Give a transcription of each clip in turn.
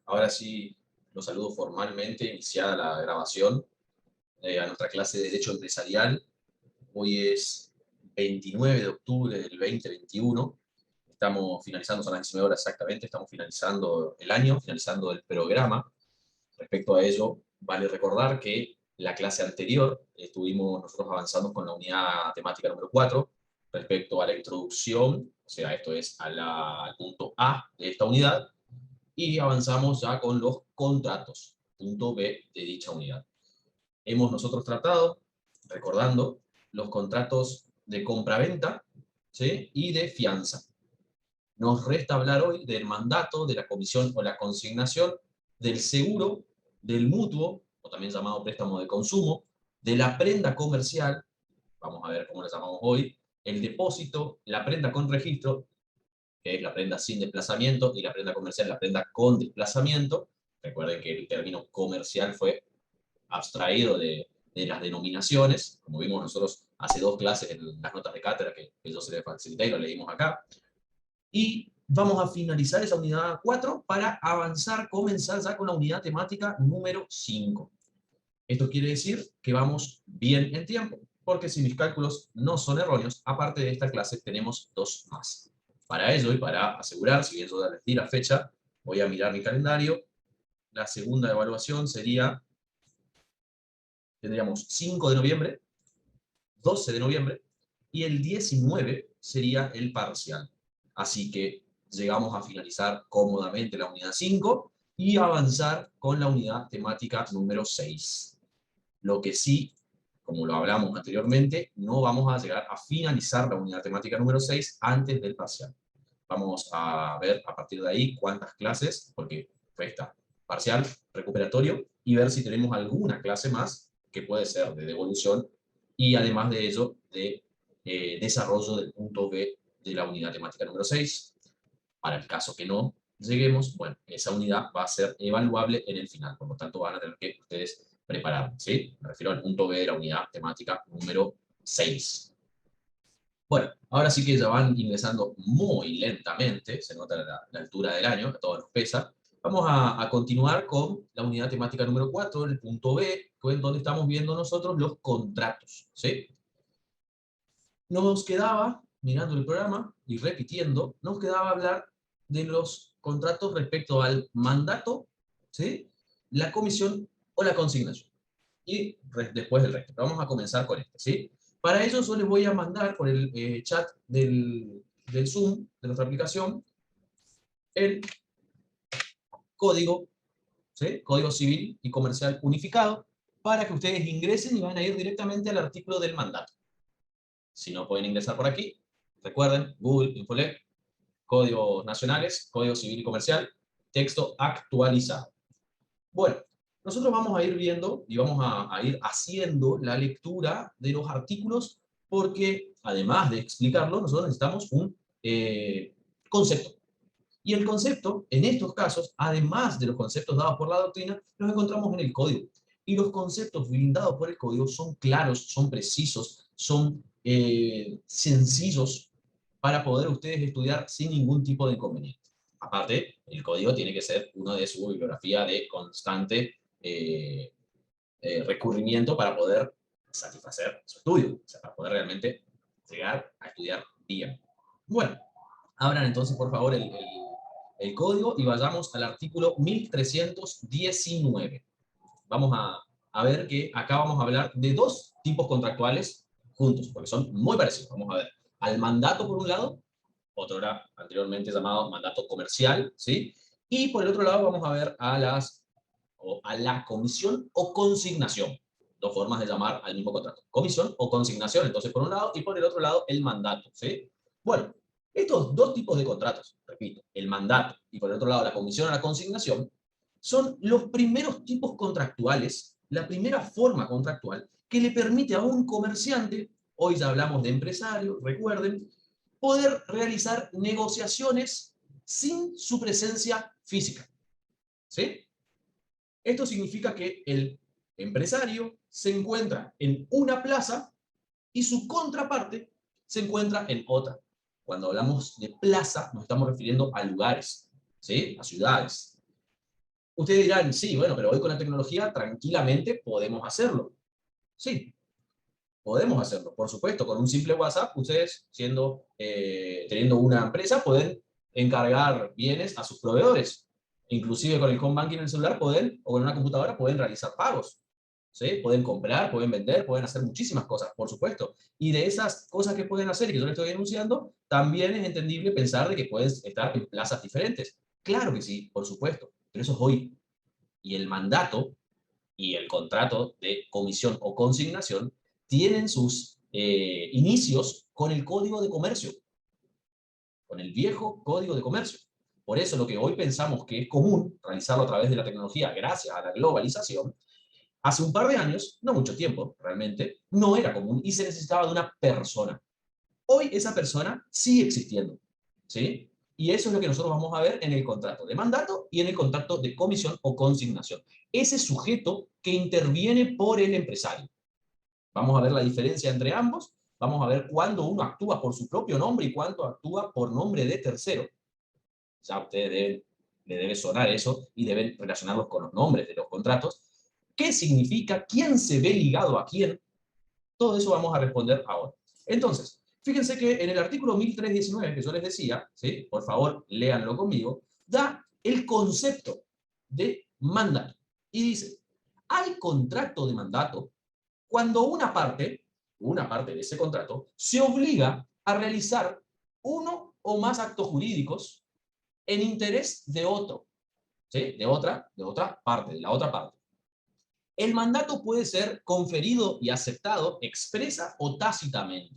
Ahora sí, los saludo formalmente, iniciada la grabación a nuestra clase de Derecho Empresarial. Hoy es 29 de octubre del 2021. Estamos finalizando, son las 19 horas exactamente, estamos finalizando el año, finalizando el programa. Respecto a ello, vale recordar que la clase anterior estuvimos nosotros avanzando con la unidad temática número 4 respecto a la introducción, o sea, esto es al punto A de esta unidad, y avanzamos ya con los contratos, punto B de dicha unidad. Hemos nosotros tratado, recordando, los contratos de compraventa, ¿sí?, y de fianza. Nos resta hablar hoy del mandato, de la comisión o la consignación, del seguro, del mutuo, o también llamado préstamo de consumo, de la prenda comercial, vamos a ver cómo le llamamos hoy, el depósito, la prenda con registro, que es la prenda sin desplazamiento, y la prenda comercial, la prenda con desplazamiento. Recuerden que el término comercial fue abstraído de las denominaciones, como vimos nosotros hace dos clases en las notas de cátedra que yo se les facilité y lo leímos acá. Y vamos a finalizar esa unidad 4 para avanzar, comenzar ya con la unidad temática número 5. Esto quiere decir que vamos bien en tiempo, porque si mis cálculos no son erróneos, aparte de esta clase tenemos dos más. Para ello y para asegurar, si bien yo ya les di la fecha, voy a mirar mi calendario. La segunda evaluación sería, tendríamos 5 de noviembre, 12 de noviembre, y el 19 sería el parcial. Así que llegamos a finalizar cómodamente la unidad 5 y avanzar con la unidad temática número 6. Lo que sí, como lo hablamos anteriormente, no vamos a llegar a finalizar la unidad temática número 6 antes del parcial. Vamos a ver a partir de ahí cuántas clases, porque resta parcial, recuperatorio, y ver si tenemos alguna clase más que puede ser de devolución, y además de ello, de desarrollo del punto B de la unidad temática número 6. Para el caso que no lleguemos, bueno, esa unidad va a ser evaluable en el final, por lo tanto van a tener que ustedes preparar, ¿sí? Me refiero al punto B de la unidad temática número 6. Bueno, ahora sí que ya van ingresando muy lentamente, se nota la altura del año, que todo nos pesa. Vamos a continuar con la unidad temática número 4, el punto B, donde estamos viendo nosotros los contratos, ¿sí? Nos quedaba, mirando el programa y repitiendo, nos quedaba hablar de los contratos respecto al mandato, ¿sí?, la comisión o la consignación. Y después del resto. Vamos a comenzar con este, ¿sí? Para ello yo les voy a mandar por el chat del Zoom, de nuestra aplicación, el código, ¿sí?, código civil y comercial unificado, para que ustedes ingresen y van a ir directamente al artículo del mandato. Si no pueden ingresar por aquí, recuerden, Google, Infolec, códigos nacionales, código civil y comercial, texto actualizado. Bueno, nosotros vamos a ir viendo y vamos a ir haciendo la lectura de los artículos, porque además de explicarlo, nosotros necesitamos un concepto. Y el concepto, en estos casos, además de los conceptos dados por la doctrina, los encontramos en el código. Y los conceptos brindados por el código son claros, son precisos, son sencillos para poder ustedes estudiar sin ningún tipo de inconveniente. Aparte, el código tiene que ser uno de su bibliografía de constante recurrimiento para poder satisfacer su estudio, o sea, para poder realmente llegar a estudiar bien. Bueno, abran entonces por favor el código y vayamos al artículo 1319. Vamos a ver que acá vamos a hablar de dos tipos contractuales juntos, porque son muy parecidos. Vamos a ver al mandato por un lado, otro era anteriormente llamado mandato comercial, ¿sí? Y por el otro lado vamos a ver a la comisión o consignación. Dos formas de llamar al mismo contrato. Comisión o consignación, entonces por un lado, y por el otro lado el mandato, ¿sí? Bueno, estos dos tipos de contratos, repito, el mandato y por el otro lado la comisión o la consignación, son los primeros tipos contractuales, la primera forma contractual que le permite a un comerciante, hoy ya hablamos de empresario, recuerden, poder realizar negociaciones sin su presencia física, ¿sí? Esto significa que el empresario se encuentra en una plaza y su contraparte se encuentra en otra. Cuando hablamos de plaza, nos estamos refiriendo a lugares, ¿sí?, a ciudades. Ustedes dirán, sí, bueno, pero hoy con la tecnología tranquilamente podemos hacerlo. Sí, podemos hacerlo, por supuesto, con un simple WhatsApp, ustedes teniendo una empresa pueden encargar bienes a sus proveedores. Inclusive con el home banking en el celular pueden, o en una computadora pueden realizar pagos. ¿Sí? Pueden comprar, pueden vender, pueden hacer muchísimas cosas, por supuesto. Y de esas cosas que pueden hacer y que yo les estoy denunciando, también es entendible pensar de que pueden estar en plazas diferentes. Claro que sí, por supuesto, pero eso es hoy. Y el mandato y el contrato de comisión o consignación tienen sus inicios con el Código de Comercio, con el viejo Código de Comercio. Por eso lo que hoy pensamos que es común realizarlo a través de la tecnología gracias a la globalización, hace un par de años, no mucho tiempo realmente, no era común y se necesitaba de una persona. Hoy esa persona sigue existiendo, ¿sí? Y eso es lo que nosotros vamos a ver en el contrato de mandato y en el contrato de comisión o consignación. Ese sujeto que interviene por el empresario. Vamos a ver la diferencia entre ambos, vamos a ver cuándo uno actúa por su propio nombre y cuándo actúa por nombre de tercero. Ya a ustedes le debe sonar eso y deben relacionarlos con los nombres de los contratos. ¿Qué significa? ¿Quién se ve ligado a quién? Todo eso vamos a responder ahora. Entonces, fíjense que en el artículo 1319 que yo les decía, ¿sí? Por favor, léanlo conmigo, da el concepto de mandato. Y dice, hay contrato de mandato cuando una parte de ese contrato, se obliga a realizar uno o más actos jurídicos en interés de otro, ¿sí? De otra parte, de la otra parte. El mandato puede ser conferido y aceptado expresa o tácitamente.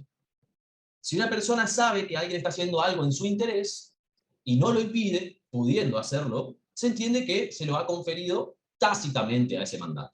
Si una persona sabe que alguien está haciendo algo en su interés y no lo impide, pudiendo hacerlo, se entiende que se lo ha conferido tácitamente a ese mandato.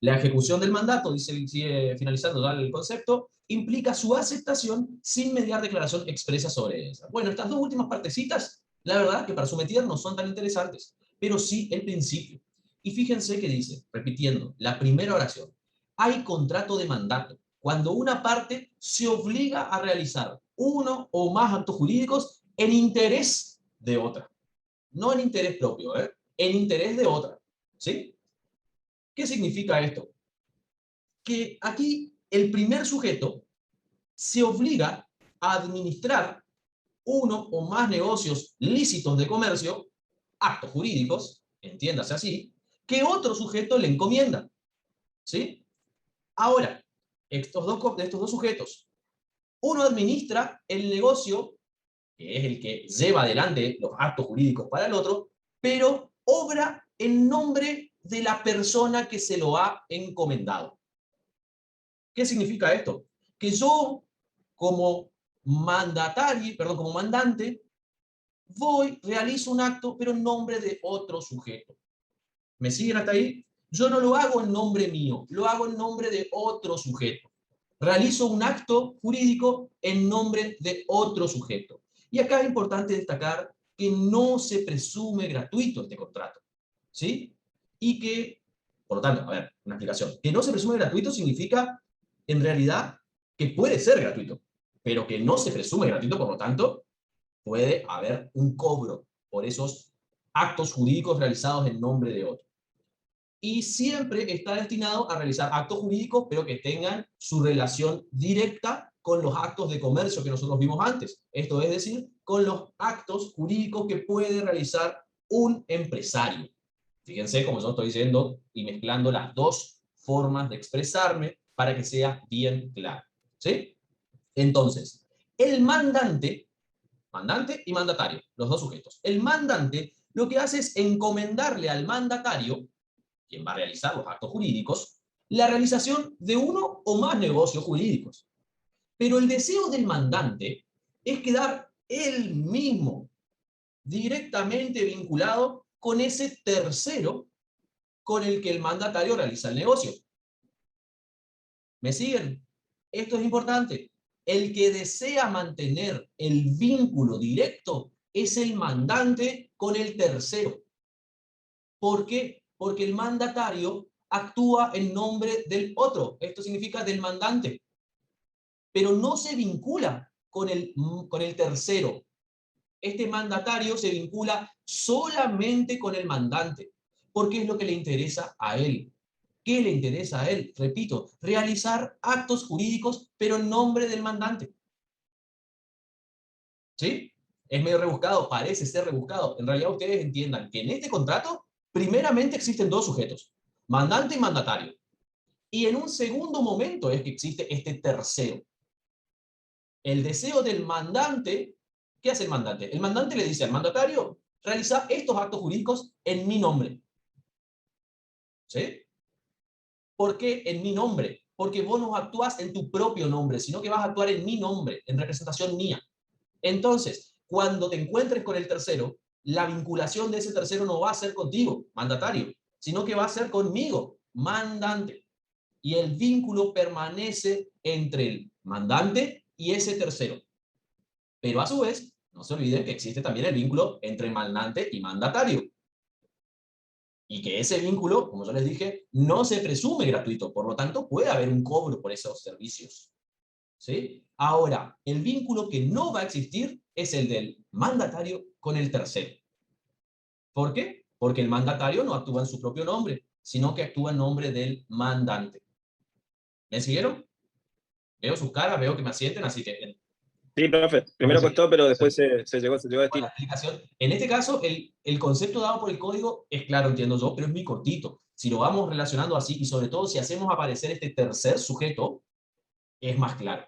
La ejecución del mandato, sigue finalizando ya el concepto, implica su aceptación sin mediar declaración expresa sobre ella. Bueno, estas dos últimas partecitas, la verdad que para someter no son tan interesantes, pero sí el principio. Y fíjense que dice, repitiendo, la primera oración, hay contrato de mandato cuando una parte se obliga a realizar uno o más actos jurídicos en interés de otra. No en interés propio, en interés de otra. ¿Sí? ¿Qué significa esto? Que aquí el primer sujeto se obliga a administrar uno o más negocios lícitos de comercio, actos jurídicos, entiéndase así, que otro sujeto le encomienda. ¿Sí? Ahora, de estos dos sujetos, uno administra el negocio, que es el que lleva adelante los actos jurídicos para el otro, pero obra en nombre de la persona que se lo ha encomendado. ¿Qué significa esto? Que yo, como como mandante, realizo un acto, pero en nombre de otro sujeto. ¿Me siguen hasta ahí? Yo no lo hago en nombre mío, lo hago en nombre de otro sujeto. Realizo un acto jurídico en nombre de otro sujeto. Y acá es importante destacar que no se presume gratuito este contrato, ¿sí? Y que, por lo tanto, a ver, una explicación. Que no se presume gratuito significa, en realidad, que puede ser gratuito, pero que no se presume gratuito, por lo tanto, puede haber un cobro por esos actos jurídicos realizados en nombre de otro. Y siempre está destinado a realizar actos jurídicos, pero que tengan su relación directa con los actos de comercio que nosotros vimos antes. Esto es decir, con los actos jurídicos que puede realizar un empresario. Fíjense cómo yo estoy diciendo y mezclando las dos formas de expresarme para que sea bien claro. ¿Sí? Entonces, el mandante y mandatario, los dos sujetos. El mandante lo que hace es encomendarle al mandatario, quien va a realizar los actos jurídicos, la realización de uno o más negocios jurídicos. Pero el deseo del mandante es quedar él mismo directamente vinculado con ese tercero con el que el mandatario realiza el negocio. ¿Me siguen? Esto es importante. El que desea mantener el vínculo directo es el mandante con el tercero. ¿Por qué? Porque el mandatario actúa en nombre del otro. Esto significa del mandante. Pero no se vincula con el tercero. Este mandatario se vincula solamente con el mandante. porque es lo que le interesa a él. ¿Qué le interesa a él? Repito, realizar actos jurídicos, pero en nombre del mandante. ¿Sí? Es medio rebuscado, parece ser rebuscado. En realidad ustedes entiendan que en este contrato, primeramente existen dos sujetos, mandante y mandatario. Y en un segundo momento es que existe este tercero. El deseo del mandante, ¿qué hace el mandante? El mandante le dice al mandatario, realiza estos actos jurídicos en mi nombre. ¿Sí? ¿Por qué en mi nombre? Porque vos no actúas en tu propio nombre, sino que vas a actuar en mi nombre, en representación mía. Entonces, cuando te encuentres con el tercero, la vinculación de ese tercero no va a ser contigo, mandatario, sino que va a ser conmigo, mandante. Y el vínculo permanece entre el mandante y ese tercero. Pero a su vez, no se olviden que existe también el vínculo entre mandante y mandatario. Y que ese vínculo, como yo les dije, no se presume gratuito, por lo tanto puede haber un cobro por esos servicios. ¿Sí? Ahora, el vínculo que no va a existir es el del mandatario con el tercero. ¿Por qué? Porque el mandatario no actúa en su propio nombre, sino que actúa en nombre del mandante. ¿Me siguieron? Veo sus caras, veo que me asienten, así que... Sí, profe. Primero costó, pero después se llegó a Con la destino. explicación. En este caso, el concepto dado por el código es claro, entiendo yo, pero es muy cortito. Si lo vamos relacionando así, y sobre todo si hacemos aparecer este tercer sujeto, es más claro.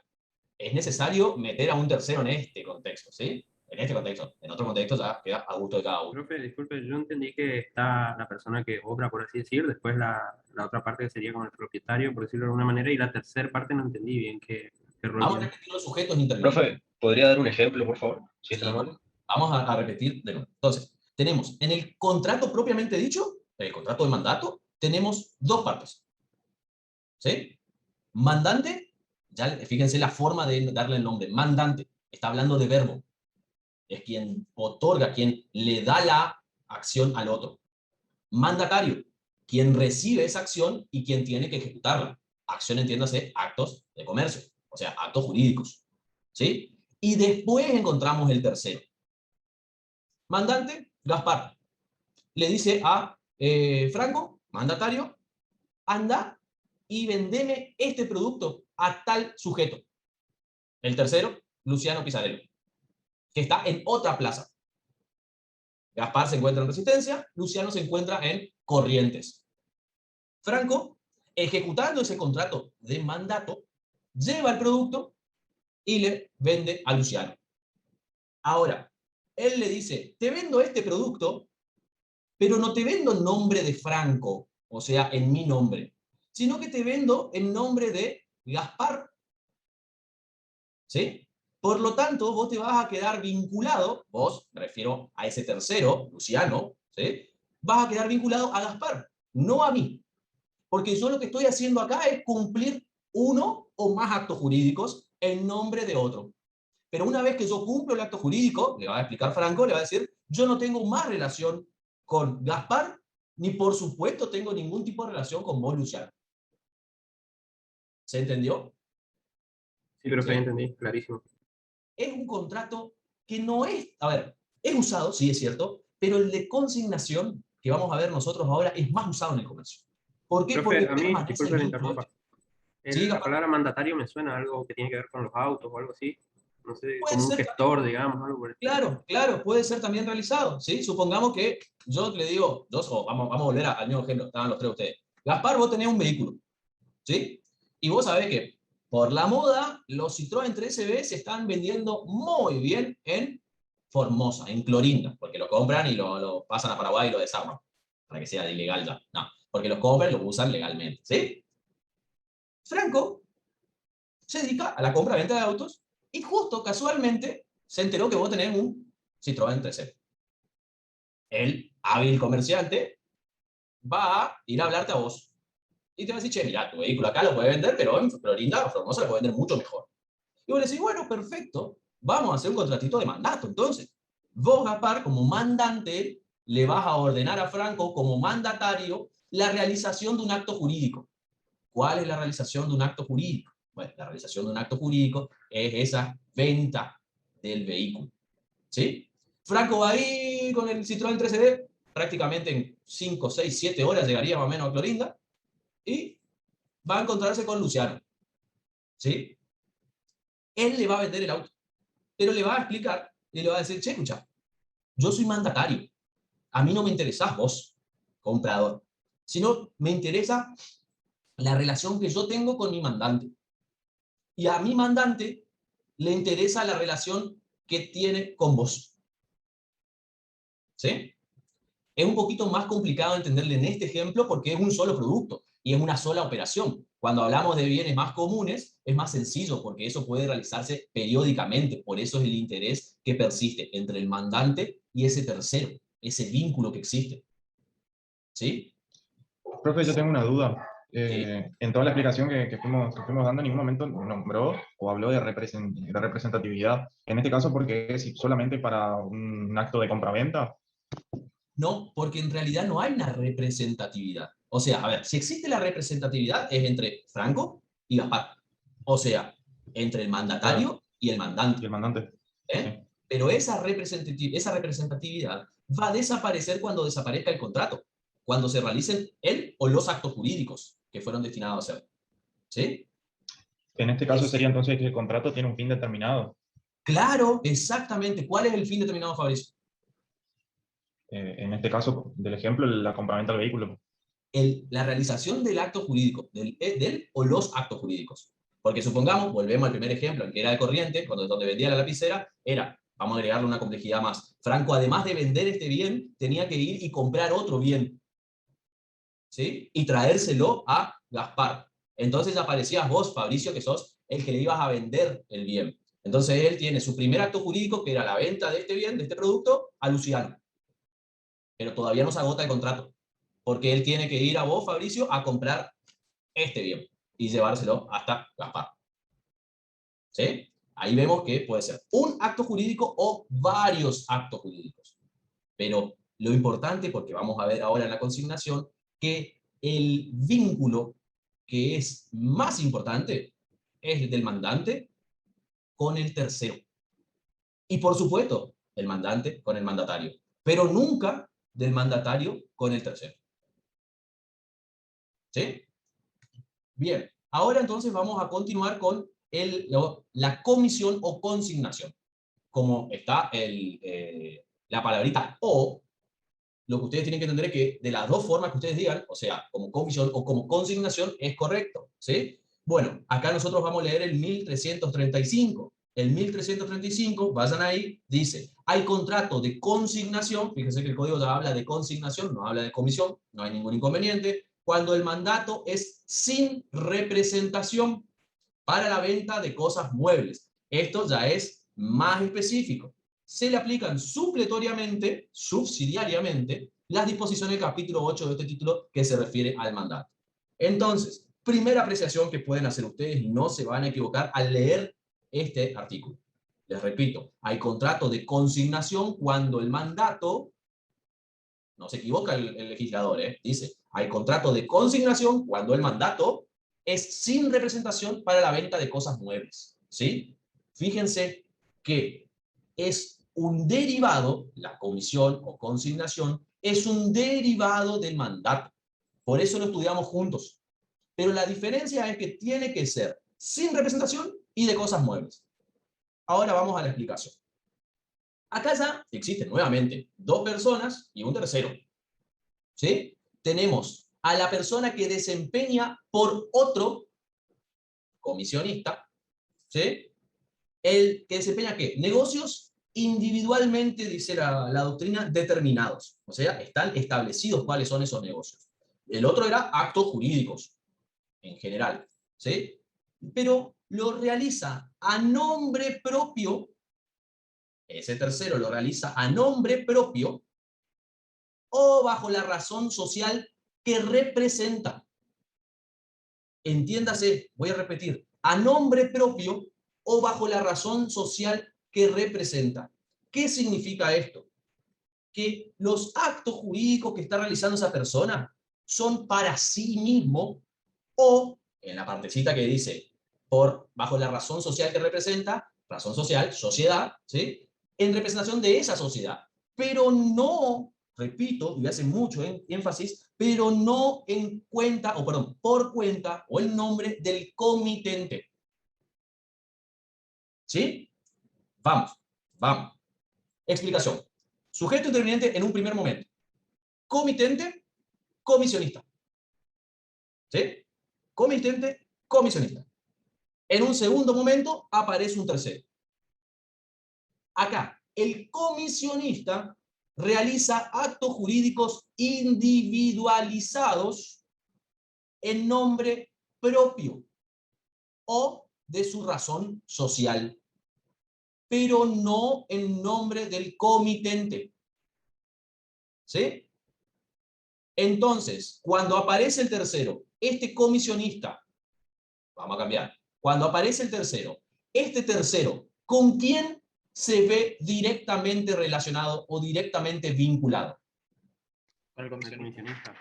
Es necesario meter a un tercero en este contexto, ¿sí? En este contexto. En otro contexto ya queda a gusto de cada uno. Profe, disculpe, yo entendí que está la persona que obra, por así decir, después la otra parte que sería como el propietario, por decirlo de alguna manera, y la tercera parte no entendí bien qué rol Vamos a tiene. repetir los sujetos intermedios. Profe, ¿podría dar un ejemplo, por favor? Si es tan Sí, amable. vamos a repetir de nuevo. Entonces, tenemos en el contrato propiamente dicho, el contrato de mandato, tenemos dos partes. ¿Sí? Mandante, ya fíjense la forma de darle el nombre. Mandante, está hablando de verbo. Es quien otorga, quien le da la acción al otro. Mandatario, quien recibe esa acción y quien tiene que ejecutarla. Acción, entiéndase, actos de comercio, o sea, actos jurídicos. ¿Sí? Y después encontramos el tercero. Mandante, Gaspar, le dice a Franco, mandatario, anda y vendeme este producto a tal sujeto. El tercero, Luciano Pizarello, que está en otra plaza. Gaspar se encuentra en Resistencia, Luciano se encuentra en Corrientes. Franco, ejecutando ese contrato de mandato, lleva el producto y le vende a Luciano. Ahora, él le dice, te vendo este producto, pero no te vendo en nombre de Franco, o sea, en mi nombre, sino que te vendo en nombre de Gaspar. ¿Sí? Por lo tanto, vos te vas a quedar vinculado, vos, me refiero a ese tercero, Luciano, ¿sí? Vas a quedar vinculado a Gaspar, no a mí. Porque yo lo que estoy haciendo acá es cumplir uno o más actos jurídicos en nombre de otro. Pero una vez que yo cumplo el acto jurídico, le va a explicar Franco, le va a decir, yo no tengo más relación con Gaspar, ni por supuesto tengo ningún tipo de relación con vos, Luciano. ¿Se entendió? Sí, profe, ¿Sí? entendí, clarísimo. Es un contrato que no es, a ver, es usado, sí es cierto, pero el de consignación que vamos a ver nosotros ahora es más usado en el comercio. ¿Por qué? Profe, Porque a mí, permanece el disculpe la vínculo. interrumpa. Sí, La Gaspar. palabra mandatario me suena a algo que tiene que ver con los autos o algo así. No sé, Puede como un ser gestor, también, digamos, algo por el estilo. claro, claro, puede ser también realizado, ¿sí? Supongamos que yo le digo, vamos a volver al mismo ejemplo, estaban los tres ustedes. Gaspar, vos tenés un vehículo, ¿sí? Y vos sabés que por la moda, los Citroën 3CV se están vendiendo muy bien en Formosa, en Clorinda, porque lo compran y lo pasan a Paraguay y lo desarman, para que sea ilegal ya. No, porque los compran y lo usan legalmente, ¿sí? Franco se dedica a la compra-venta de autos y justo, casualmente, se enteró que vos tenés un Citroën 3CV. El hábil comerciante va a ir a hablarte a vos y te va a decir, che, mira, tu vehículo acá lo puede vender, pero en Florinda o Formosa lo puede vender mucho mejor. Y vos le decís, bueno, perfecto, vamos a hacer un contratito de mandato. Entonces, vos, Gaspar, como mandante, le vas a ordenar a Franco, como mandatario, la realización de un acto jurídico. ¿Cuál es la realización de un acto jurídico? Bueno, la realización de un acto jurídico es esa venta del vehículo. ¿Sí? Franco va a ir con el Citroën 3CD, prácticamente en 5, 6, 7 horas llegaría más o menos a Clorinda, y va a encontrarse con Luciano, ¿sí? Él le va a vender el auto, pero le va a explicar y le va a decir, che, escucha, yo soy mandatario, a mí no me interesás vos, comprador, sino me interesa la relación que yo tengo con mi mandante. Y a mi mandante le interesa la relación que tiene con vos. ¿Sí? Es un poquito más complicado entenderle en este ejemplo porque es un solo producto y es una sola operación. Cuando hablamos de bienes más comunes, es más sencillo porque eso puede realizarse periódicamente. Por eso es el interés que persiste entre el mandante y ese tercero, ese vínculo que existe. ¿Sí? Profe, yo tengo una duda. Sí. En toda la explicación que fuimos dando, en ningún momento nombró o habló de representatividad. En este caso, porque es solamente para un acto de compraventa. No, porque en realidad no hay una representatividad. O sea, a ver, si existe la representatividad es entre Franco y Gaspar. O sea, entre el mandatario y el mandante. Y el mandante. ¿Eh? Sí. Pero esa representatividad va a desaparecer cuando desaparezca el contrato, cuando se realicen él o los actos jurídicos que fueron destinados a hacer. ¿Sí? En este caso sería entonces que el contrato tiene un fin determinado. Claro, exactamente. ¿Cuál es el fin determinado, Fabricio? En este caso, del ejemplo, la compraventa del vehículo. La realización del acto jurídico, del o los actos jurídicos. Porque supongamos, volvemos al primer ejemplo, el que era de corriente, donde vendía la lapicera, era, vamos a agregarle una complejidad más. Franco, además de vender este bien, tenía que ir y comprar otro bien, ¿sí? Y traérselo a Gaspar. Entonces aparecías vos, Fabricio, que sos el que le ibas a vender el bien. Entonces él tiene su primer acto jurídico, que era la venta de este bien, de este producto, a Luciano. Pero todavía no se agota el contrato, porque él tiene que ir a vos, Fabricio, a comprar este bien y llevárselo hasta Gaspar. ¿Sí? Ahí vemos que puede ser un acto jurídico o varios actos jurídicos. Pero lo importante, porque vamos a ver ahora en la consignación, que el vínculo que es más importante es el del mandante con el tercero. Y por supuesto, el mandante con el mandatario. Pero nunca del mandatario con el tercero. ¿Sí? Bien, ahora entonces vamos a continuar con la comisión o consignación. Como está la palabrita o, lo que ustedes tienen que entender es que de las dos formas que ustedes digan, o sea, como comisión o como consignación, es correcto. ¿Sí? Bueno, acá nosotros vamos a leer el 1335. El 1335, vayan ahí, dice, hay contrato de consignación, fíjense que el código ya habla de consignación, no habla de comisión, no hay ningún inconveniente, cuando el mandato es sin representación para la venta de cosas muebles. Esto ya es más específico. Se le aplican supletoriamente, subsidiariamente, las disposiciones del capítulo 8 de este título que se refiere al mandato. Entonces, primera apreciación que pueden hacer ustedes y no se van a equivocar al leer este artículo. Les repito, hay contrato de consignación cuando el mandato, no se equivoca el legislador, dice, hay contrato de consignación cuando el mandato es sin representación para la venta de cosas muebles. ¿Sí? Fíjense que es un derivado, la comisión o consignación, es un derivado del mandato. Por eso lo estudiamos juntos. Pero la diferencia es que tiene que ser sin representación y de cosas muebles. Ahora vamos a la explicación. Acá ya existen nuevamente dos personas y un tercero. ¿Sí? Tenemos a la persona que desempeña por otro comisionista, ¿sí? El que desempeña ¿qué? Negocios individualmente, dice la doctrina, determinados. O sea, están establecidos cuáles son esos negocios. El otro era actos jurídicos, en general, ¿sí? Pero lo realiza a nombre propio, ese tercero lo realiza a nombre propio, o bajo la razón social que representa. Entiéndase, voy a repetir, a nombre propio o bajo la razón social que representa. ¿Qué significa esto? Que los actos jurídicos que está realizando esa persona son para sí mismo o, en la partecita que dice, bajo la razón social que representa, razón social, sociedad, ¿sí? En representación de esa sociedad, pero no repito, y hace mucho énfasis, pero no en cuenta, o perdón, por cuenta o el nombre del comitente. ¿Sí? Vamos, vamos. Explicación. Sujeto interviniente en un primer momento. Comitente, comisionista. ¿Sí? Comitente, comisionista. En un segundo momento aparece un tercero. Acá, el comisionista realiza actos jurídicos individualizados en nombre propio o de su razón social, pero no en nombre del comitente. ¿Sí? Entonces, cuando aparece el tercero, este comisionista, vamos a cambiar, cuando aparece el tercero, este tercero, ¿con quién se ve directamente relacionado o directamente vinculado? Con el comisionista.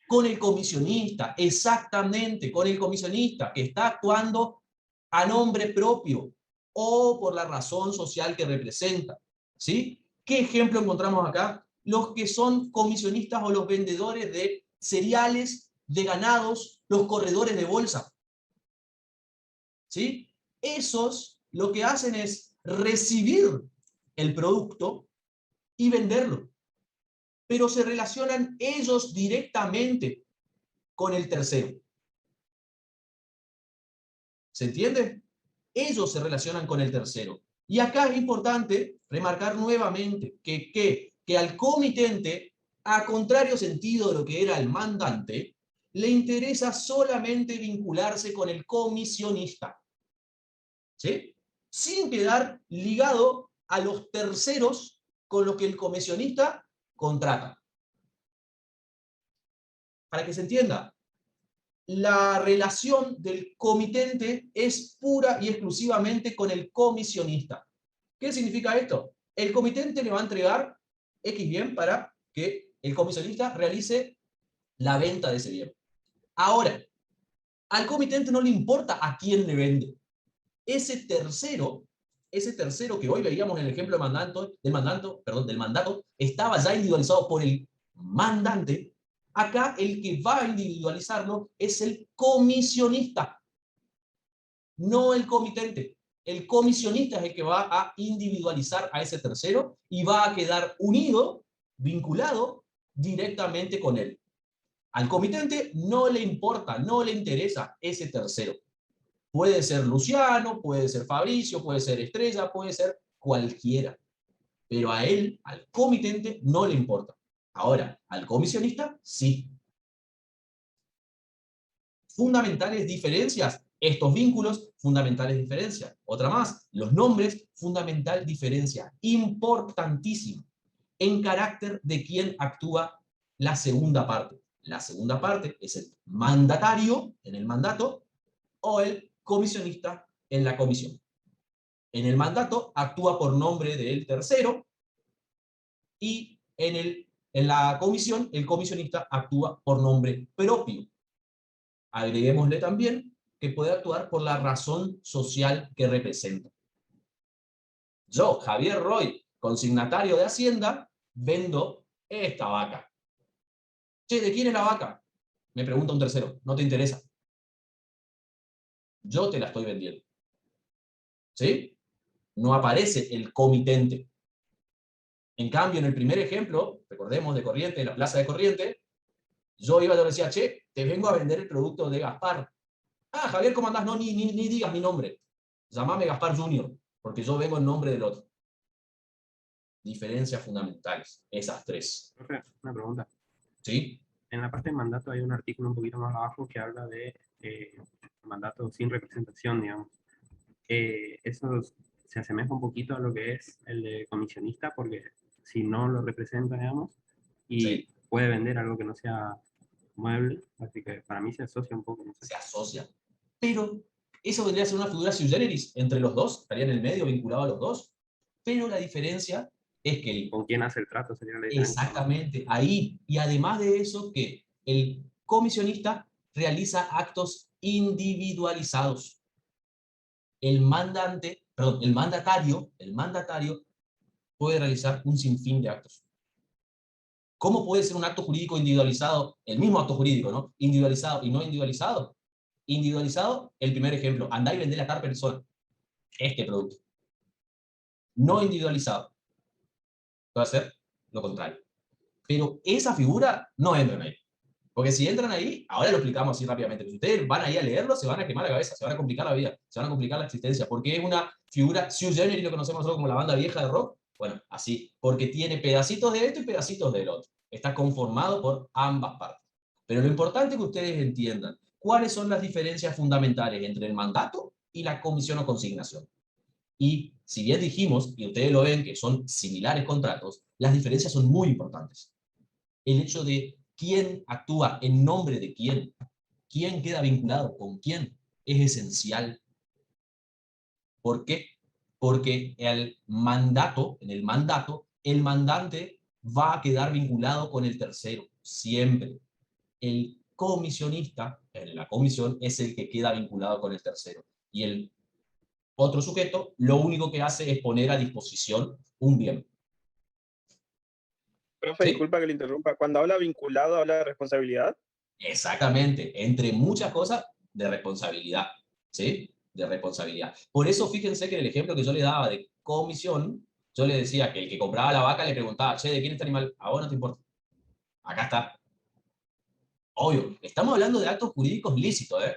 Con el comisionista, exactamente, con el comisionista que está actuando a nombre propio o por la razón social que representa. ¿Sí? ¿Qué ejemplo encontramos acá? Los que son comisionistas o los vendedores de cereales, de ganados, los corredores de bolsa. ¿Sí? Esos lo que hacen es recibir el producto y venderlo. Pero se relacionan ellos directamente con el tercero. ¿Se entiende? Ellos se relacionan con el tercero. Y acá es importante remarcar nuevamente que al comitente, a contrario sentido de lo que era el mandante, le interesa solamente vincularse con el comisionista. ¿Sí? Sin quedar ligado a los terceros con los que el comisionista contrata. Para que se entienda, la relación del comitente es pura y exclusivamente con el comisionista. ¿Qué significa esto? El comitente le va a entregar X bien para que el comisionista realice la venta de ese bien. Ahora, al comitente no le importa a quién le vende. Ese tercero que hoy veíamos en el ejemplo del mandato, estaba ya individualizado por el mandante. Acá el que va a individualizarlo es el comisionista, no el comitente. El comisionista es el que va a individualizar a ese tercero y va a quedar unido, vinculado directamente con él. Al comitente no le importa, no le interesa ese tercero. Puede ser Luciano, puede ser Fabricio, puede ser Estrella, puede ser cualquiera. Pero a él, al comitente, no le importa. Ahora, al comisionista, sí. Fundamentales diferencias. Estos vínculos, fundamentales diferencias. Otra más, los nombres, fundamental diferencia. Importantísimo. En carácter de quién actúa la segunda parte. La segunda parte es el mandatario en el mandato o el comisionista en la comisión. En el mandato actúa por nombre del tercero y en la comisión el comisionista actúa por nombre propio. Agreguémosle también que puede actuar por la razón social que representa. Yo, Javier Roy, consignatario de Hacienda, vendo esta vaca. Che, ¿de quién es la vaca? Me pregunta un tercero, no te interesa. Yo te la estoy vendiendo. ¿Sí? No aparece el comitente. En cambio, en el primer ejemplo, recordemos de Corrientes, de la plaza de Corrientes, yo iba y decía, che, te vengo a vender el producto de Gaspar. Ah, Javier, ¿cómo andás? No, ni digas mi nombre. Llámame Gaspar Junior, porque yo vengo en nombre del otro. Diferencias fundamentales, esas tres. Profe, una pregunta. ¿Sí? En la parte de mandato hay un artículo un poquito más abajo que habla de mandato sin representación, digamos. Eso se asemeja un poquito a lo que es el de comisionista, porque si no lo representa, digamos, y Sí. puede vender algo que no sea mueble, así que para mí se asocia un poco. No sé. Se asocia. Pero eso vendría a ser una figura sui generis entre los dos, estaría en el medio vinculado a los dos. Pero la diferencia es que ¿Con quién hace el trato? Sería la diferencia, ¿no? exactamente, ahí. Y además de eso, que el comisionista realiza actos individualizados. El mandatario puede realizar un sinfín de actos. ¿Cómo puede ser un acto jurídico individualizado, el mismo acto jurídico, ¿no? Individualizado y no individualizado? Individualizado, el primer ejemplo, andá y vendé a tal persona este producto. No individualizado, va a ser lo contrario. Pero esa figura no entran ahí. Porque si entran ahí, ahora lo explicamos así rápidamente, si ustedes van ahí a leerlo, se van a quemar la cabeza, se van a complicar la vida, se van a complicar la existencia, porque es una figura sui generis, lo conocemos nosotros como la banda vieja de rock, bueno, así, porque tiene pedacitos de esto y pedacitos del otro. Está conformado por ambas partes. Pero lo importante es que ustedes entiendan cuáles son las diferencias fundamentales entre el mandato y la comisión o consignación. Y si bien dijimos, y ustedes lo ven, que son similares contratos, las diferencias son muy importantes. El hecho de quién actúa en nombre de quién queda vinculado con quién, es esencial. ¿Por qué? Porque en el mandato, el mandante va a quedar vinculado con el tercero, siempre. El comisionista, en la comisión, es el que queda vinculado con el tercero. Y el otro sujeto, lo único que hace es poner a disposición un bien. Profe, ¿Sí? disculpa que le interrumpa. Cuando habla vinculado, habla de responsabilidad. Exactamente, entre muchas cosas, de responsabilidad, ¿sí? De responsabilidad. Por eso fíjense que en el ejemplo que yo le daba de comisión, yo le decía que el que compraba la vaca le preguntaba, che, ¿de quién es este animal? A vos no te importa. Acá está. Obvio, estamos hablando de actos jurídicos lícitos, ¿eh?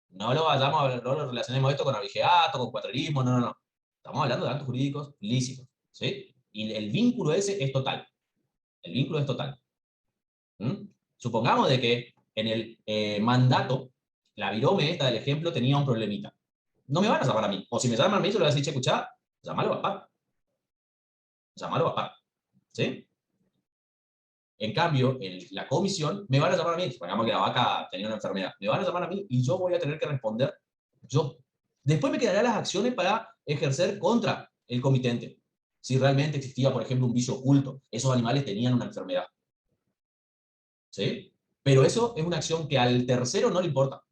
No lo vayamos a no lo relacionemos esto con abigeato, con cuatrerismo, no. Estamos hablando de actos jurídicos lícitos, ¿sí? Y el vínculo ese es total. El vínculo es total. ¿Mm? Supongamos de que en el mandato, la virome esta del ejemplo tenía un problemita. No me van a llamar a mí. O si me llaman a mí, yo le voy a decir, che, escuchá, llámalo a papá. Llámalo a papá. ¿Sí? En cambio, en la comisión, me van a llamar a mí. Supongamos que la vaca tenía una enfermedad. Me van a llamar a mí y yo voy a tener que responder yo. Después me quedarán las acciones para ejercer contra el comitente. Si realmente existía, por ejemplo, un vicio oculto. Esos animales tenían una enfermedad. ¿Sí? Pero eso es una acción que al tercero no le importa.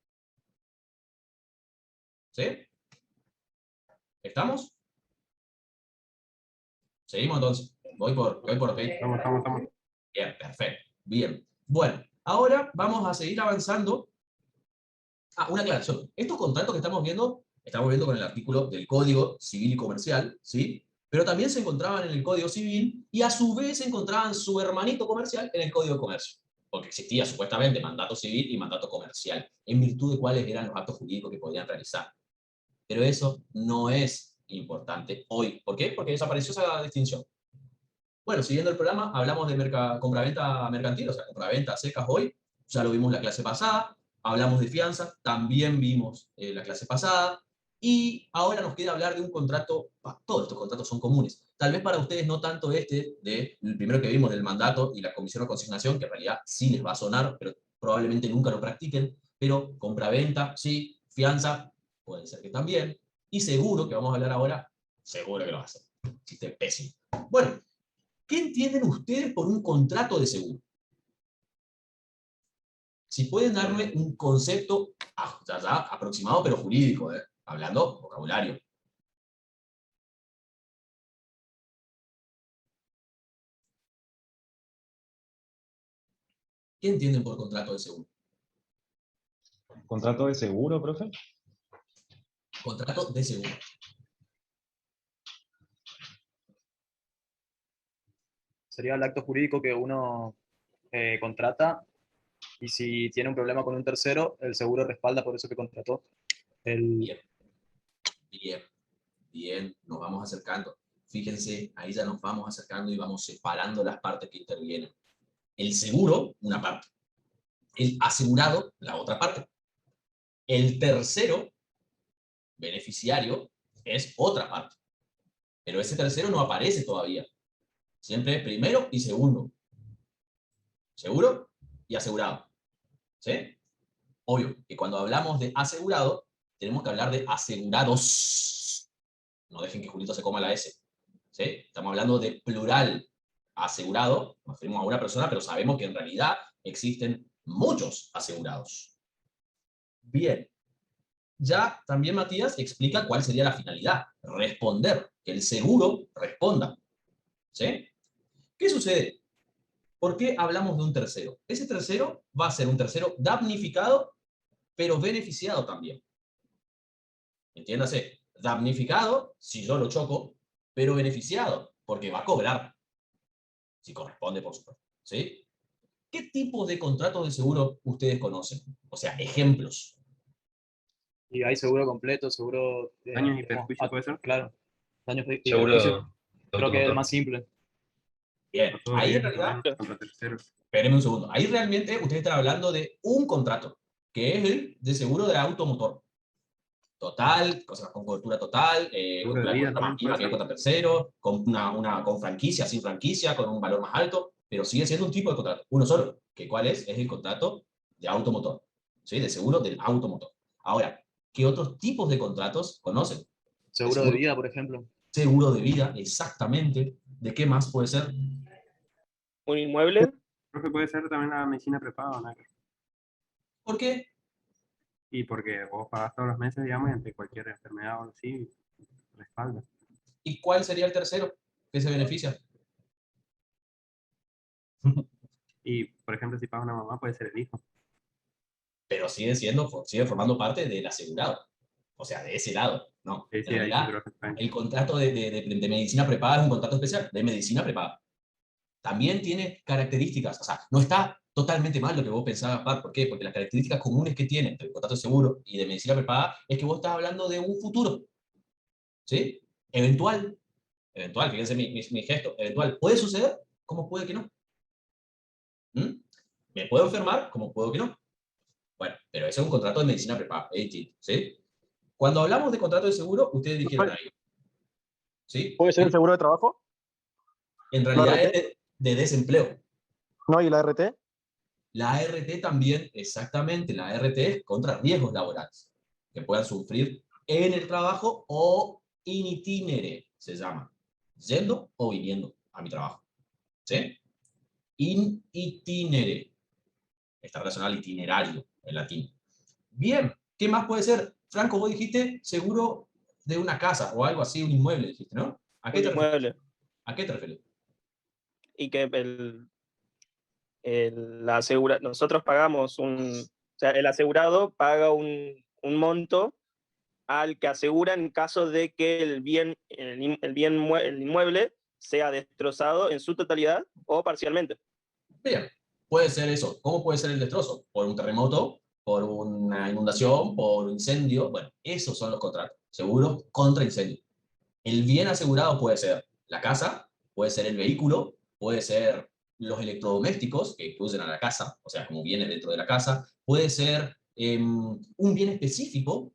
¿Sí? ¿Estamos? Seguimos entonces. Voy por ok. Estamos. Bien, perfecto. Bien. Bueno, ahora vamos a seguir avanzando. Una aclaración. Estos contratos que estamos viendo con el artículo del Código Civil y Comercial, ¿sí? Pero también se encontraban en el Código Civil y a su vez se encontraban su hermanito comercial en el Código de Comercio. Porque existía supuestamente mandato civil y mandato comercial, en virtud de cuáles eran los actos jurídicos que podían realizar. Pero eso no es importante hoy. ¿Por qué? Porque desapareció esa distinción. Bueno, siguiendo el programa, hablamos de compraventa mercantil, o sea, compraventa secas hoy, ya lo vimos la clase pasada, hablamos de fianza, también vimos la clase pasada, y ahora nos queda hablar de un contrato, todos estos contratos son comunes, tal vez para ustedes no tanto este, el primero que vimos del mandato y la comisión o consignación, que en realidad sí les va a sonar, pero probablemente nunca lo practiquen, pero compraventa, sí, fianza, puede ser que también, y seguro que vamos a hablar ahora, seguro que lo hacen. Chiste pésimo. Bueno, ¿qué entienden ustedes por un contrato de seguro? Si pueden darme un concepto ya aproximado, pero jurídico, hablando vocabulario. ¿Qué entienden por contrato de seguro? ¿Contrato de seguro, profe? Contrato de seguro. Sería el acto jurídico que uno contrata y si tiene un problema con un tercero, el seguro respalda por eso que contrató. Bien, nos vamos acercando. Fíjense, ahí ya nos vamos acercando y vamos separando las partes que intervienen. El seguro, una parte. El asegurado, la otra parte. El tercero, beneficiario, es otra parte. Pero ese tercero no aparece todavía. Siempre es primero y segundo. Seguro y asegurado. ¿Sí? Obvio que cuando hablamos de asegurado, tenemos que hablar de asegurados. No dejen que Julito se coma la S. ¿Sí? Estamos hablando de plural. Asegurado, nos referimos a una persona, pero sabemos que en realidad existen muchos asegurados. Bien. Ya también Matías explica cuál sería la finalidad. Responder. Que el seguro responda. ¿Sí? ¿Qué sucede? ¿Por qué hablamos de un tercero? Ese tercero va a ser un tercero damnificado, pero beneficiado también. Entiéndase, damnificado si yo lo choco, pero beneficiado porque va a cobrar, si corresponde, por supuesto. ¿Sí? ¿Qué tipo de contratos de seguro ustedes conocen? O sea, ejemplos. Y hay seguro completo, seguro Daños y perjuicios, ¿puede ser? claro, daños y Seguro perjuicios. de Creo que es el automotor. más simple. Bien, O todo ahí en riesgo realidad, también contra terceros. espérenme un segundo, ahí realmente ustedes están hablando de un contrato, que es el de seguro de automotor. Total, cosas con cobertura total, Seguro de vida también puede ser. contra terceros, con con franquicia, sin franquicia, con un valor más alto, pero sigue siendo un tipo de contrato, uno solo, que ¿cuál es? Es el contrato de automotor, ¿sí? De seguro del automotor. Ahora, ¿qué otros tipos de contratos conocen? Seguro de vida, por ejemplo. Seguro de vida, exactamente. ¿De qué más puede ser? ¿Un inmueble? Creo que puede ser también la medicina prepaga, ¿no? ¿Por qué? Y porque vos pagás todos los meses, digamos, y ante cualquier enfermedad o algo así, respalda. ¿Y cuál sería el tercero que se beneficia? Y, por ejemplo, si paga una mamá, puede ser el hijo. Pero sigue formando parte del asegurado. O sea, de ese lado, ¿no? Sí, En sí, ahí sí realidad, creo que está bien. el contrato de medicina prepaga es un contrato especial, de medicina prepaga. También tiene características, o sea, no está totalmente mal lo que vos pensabas, Pat. ¿Por qué? Porque las características comunes que tiene entre el contrato de seguro y de medicina prepaga es que vos estás hablando de un futuro, ¿sí? Eventual, fíjense mi gesto, eventual. ¿Puede suceder? ¿Cómo puede que no? ¿Mm? ¿Me puedo enfermar? ¿Cómo puedo que no? Bueno, pero ese es un contrato de medicina prepaga, ¿sí? Cuando hablamos de contrato de seguro, ustedes dijeron ahí, ¿sí? ¿Puede ser el seguro de trabajo? En ¿La realidad RT? es de desempleo. ¿No? ¿Y la RT? La ART también, exactamente, la ART es contra riesgos laborales que puedan sufrir en el trabajo o in itinere, se llama, yendo o viniendo a mi trabajo. ¿Sí? In itinere. Está relacionado al itinerario en latín. Bien, ¿qué más puede ser? Franco, vos dijiste seguro de una casa o algo así, un inmueble, dijiste, ¿no? ¿A qué Un te refieres? inmueble. ¿A qué te refieres? Y que nosotros pagamos o sea, el asegurado paga un monto al que asegura en caso de que el inmueble sea destrozado en su totalidad o parcialmente. Bien, puede ser eso. ¿Cómo puede ser el destrozo? Por un terremoto, por una inundación, por un incendio. Bueno, esos son los contratos. Seguros contra incendio. El bien asegurado puede ser la casa, puede ser el vehículo, puede ser los electrodomésticos que incluyen a la casa, o sea, como bienes dentro de la casa, puede ser un bien específico.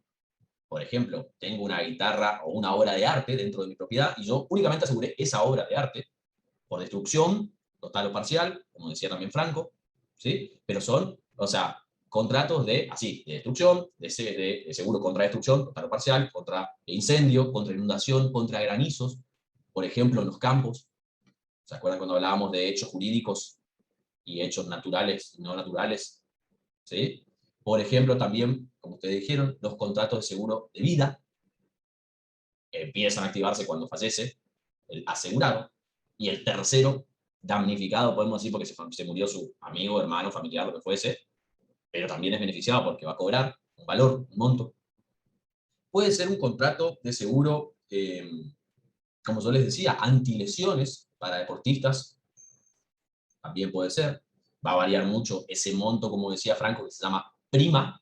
Por ejemplo, tengo una guitarra o una obra de arte dentro de mi propiedad y yo únicamente aseguré esa obra de arte por destrucción, total o parcial, como decía también Franco, ¿sí? Pero son, o sea, contratos de destrucción, de seguro contra destrucción, total o parcial, contra incendio, contra inundación, contra granizos, por ejemplo, en los campos. ¿Se acuerdan cuando hablábamos de hechos jurídicos y hechos naturales y no naturales? ¿Sí? Por ejemplo, también, como ustedes dijeron, los contratos de seguro de vida empiezan a activarse cuando fallece el asegurado, y el tercero, damnificado, podemos decir, porque se murió su amigo, hermano, familiar, lo que fuese, pero también es beneficiado porque va a cobrar un valor, un monto. Puede ser un contrato de seguro, como yo les decía, antilesiones para deportistas, también puede ser. Va a variar mucho ese monto, como decía Franco, que se llama prima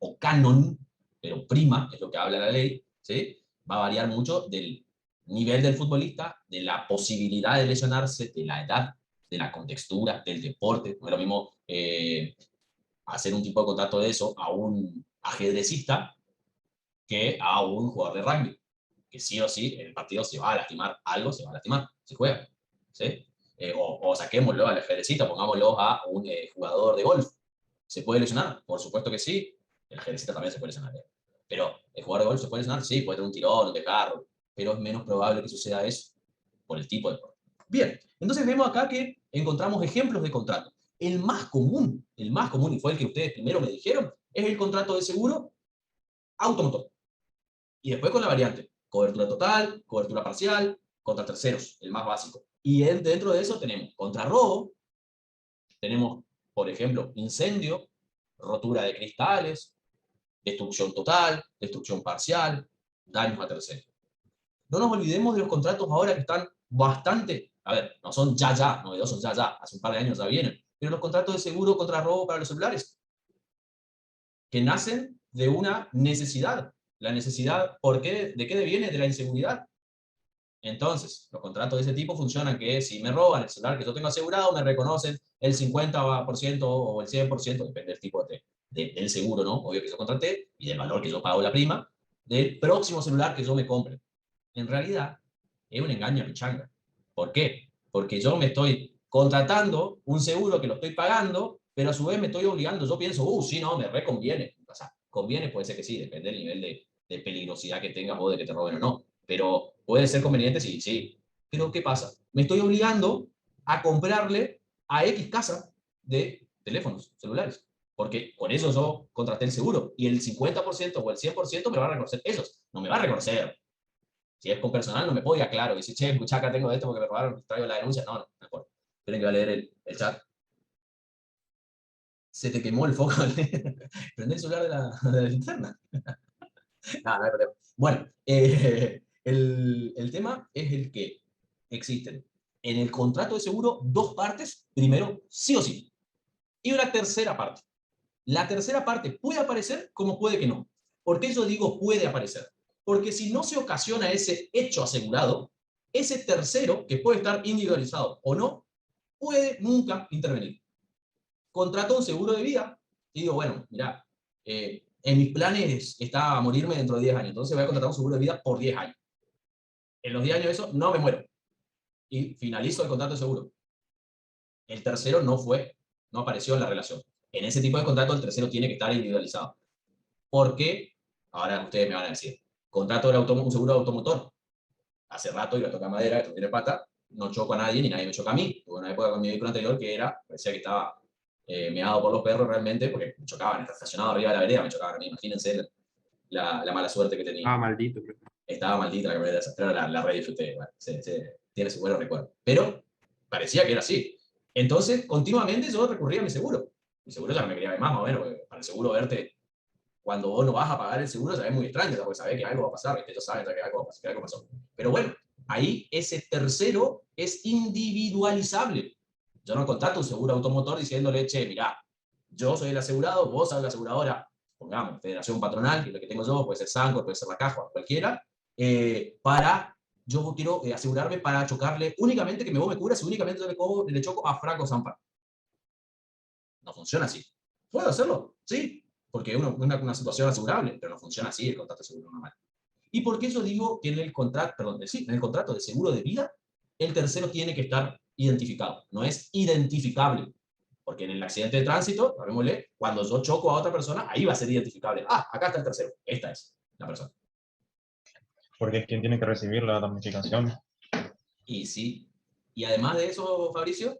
o canon, pero prima es lo que habla la ley, ¿sí? Va a variar mucho del nivel del futbolista, de la posibilidad de lesionarse, de la edad, de la contextura, del deporte. No es lo mismo hacer un tipo de contrato de eso a un ajedrecista que a un jugador de rugby, que sí o sí en el partido se va a lastimar, algo se va a lastimar, se juega, ¿sí? O saquémoslo al ajedrecista, pongámoslo a un jugador de golf. ¿Se puede lesionar? Por supuesto que sí. El ajedrecista también se puede lesionar. Pero el jugador de golf se puede lesionar, sí, puede tener un tirón, un desgarro, pero es menos probable que suceda eso por el tipo de deporte. Bien, entonces vemos acá que encontramos ejemplos de contrato. El más común, y fue el que ustedes primero me dijeron, es el contrato de seguro automotor. Y después con la variante, cobertura total, cobertura parcial, contra terceros, el más básico. Y dentro de eso tenemos contra robo, tenemos, por ejemplo, incendio, rotura de cristales, destrucción total, destrucción parcial, daños a terceros. No nos olvidemos de los contratos ahora que están bastante, a ver, no son ya, novedosos ya, hace un par de años ya vienen, pero los contratos de seguro contra robo para los celulares, que nacen de una necesidad. La necesidad, ¿por qué? ¿De qué deviene? De la inseguridad. Entonces, los contratos de ese tipo funcionan que si me roban el celular que yo tengo asegurado, me reconocen el 50% o el 100%, depende del tipo del seguro, ¿no? Obvio que yo contraté, y del valor que yo pago la prima, del próximo celular que yo me compre. En realidad, es un engaño a pichanga. ¿Por qué? Porque yo me estoy contratando un seguro que lo estoy pagando, pero a su vez me estoy obligando. Yo pienso, sí, no, me reconviene. O sea, conviene, puede ser que sí, depende del nivel de peligrosidad que tengas o de que te roben o no. Pero puede ser conveniente, sí, sí. Pero ¿qué pasa? Me estoy obligando a comprarle a X casa de teléfonos celulares. Porque con eso yo contraté el seguro. Y el 50% o el 100% me va a reconocer ellos. No me va a reconocer. Si es con personal, no me puedo ir a claro. Y si, che, escucha, acá tengo esto porque me robaron, traigo la denuncia. No, mejor. Tienen que va a leer el chat. Se te quemó el foco. Prende el celular de la linterna. No hay problema. Bueno, el tema es el que existen en el contrato de seguro dos partes, primero, sí o sí, y una tercera parte. La tercera parte puede aparecer como puede que no. ¿Por qué yo digo puede aparecer? Porque si no se ocasiona ese hecho asegurado, ese tercero, que puede estar individualizado o no, puede nunca intervenir. Contrato un seguro de vida y digo, bueno, mira, en mis planes está morirme dentro de 10 años, entonces voy a contratar un seguro de vida por 10 años. En los 10 años de eso no me muero. Y finalizo el contrato de seguro. El tercero no apareció en la relación. En ese tipo de contrato el tercero tiene que estar individualizado. ¿Por qué? Ahora ustedes me van a decir, contrato de un seguro de automotor. Hace rato iba a tocar madera, esto tiene pata, no choco a nadie ni nadie me choca a mí. Tuve una época con mi vehículo anterior que parecía que estaba meado por los perros realmente, porque me chocaban, estacionado arriba de la vereda, me chocaban a mí. Imagínense la mala suerte que tenía. Ah, maldito. Estaba maldita la camioneta esa, pero la re disfruté. Bueno, tiene su buenos recuerdos. Pero parecía que era así. Entonces, continuamente yo recurría a mi seguro. Mi seguro ya no me quería ver más o menos, porque para el seguro verte, cuando vos no vas a pagar el seguro, ya es muy extraño, porque sabés que algo va a pasar, ¿viste? Ellos saben que algo pasó. Pero bueno, ahí ese tercero es individualizable. Yo no contrato un seguro automotor diciéndole, che, mirá, yo soy el asegurado, vos sos la aseguradora, pongamos, Federación Patronal, que es lo que tengo yo, puede ser Sancor, puede ser la Caja, cualquiera, yo quiero asegurarme para chocarle únicamente, que vos me cubras, y únicamente yo le choco a Franco Zampa. No funciona así. ¿Puedo hacerlo? Sí, porque es una situación asegurable, pero no funciona así el contrato de seguro normal. ¿Y por qué yo digo que en el contrato, en el contrato de seguro de vida, el tercero tiene que estar identificado? No es identificable. Porque en el accidente de tránsito, cuando yo choco a otra persona, ahí va a ser identificable. Ah, acá está el tercero. Esta es la persona. Porque es quien tiene que recibir la damnificación. Y sí. Y además de eso, Fabricio,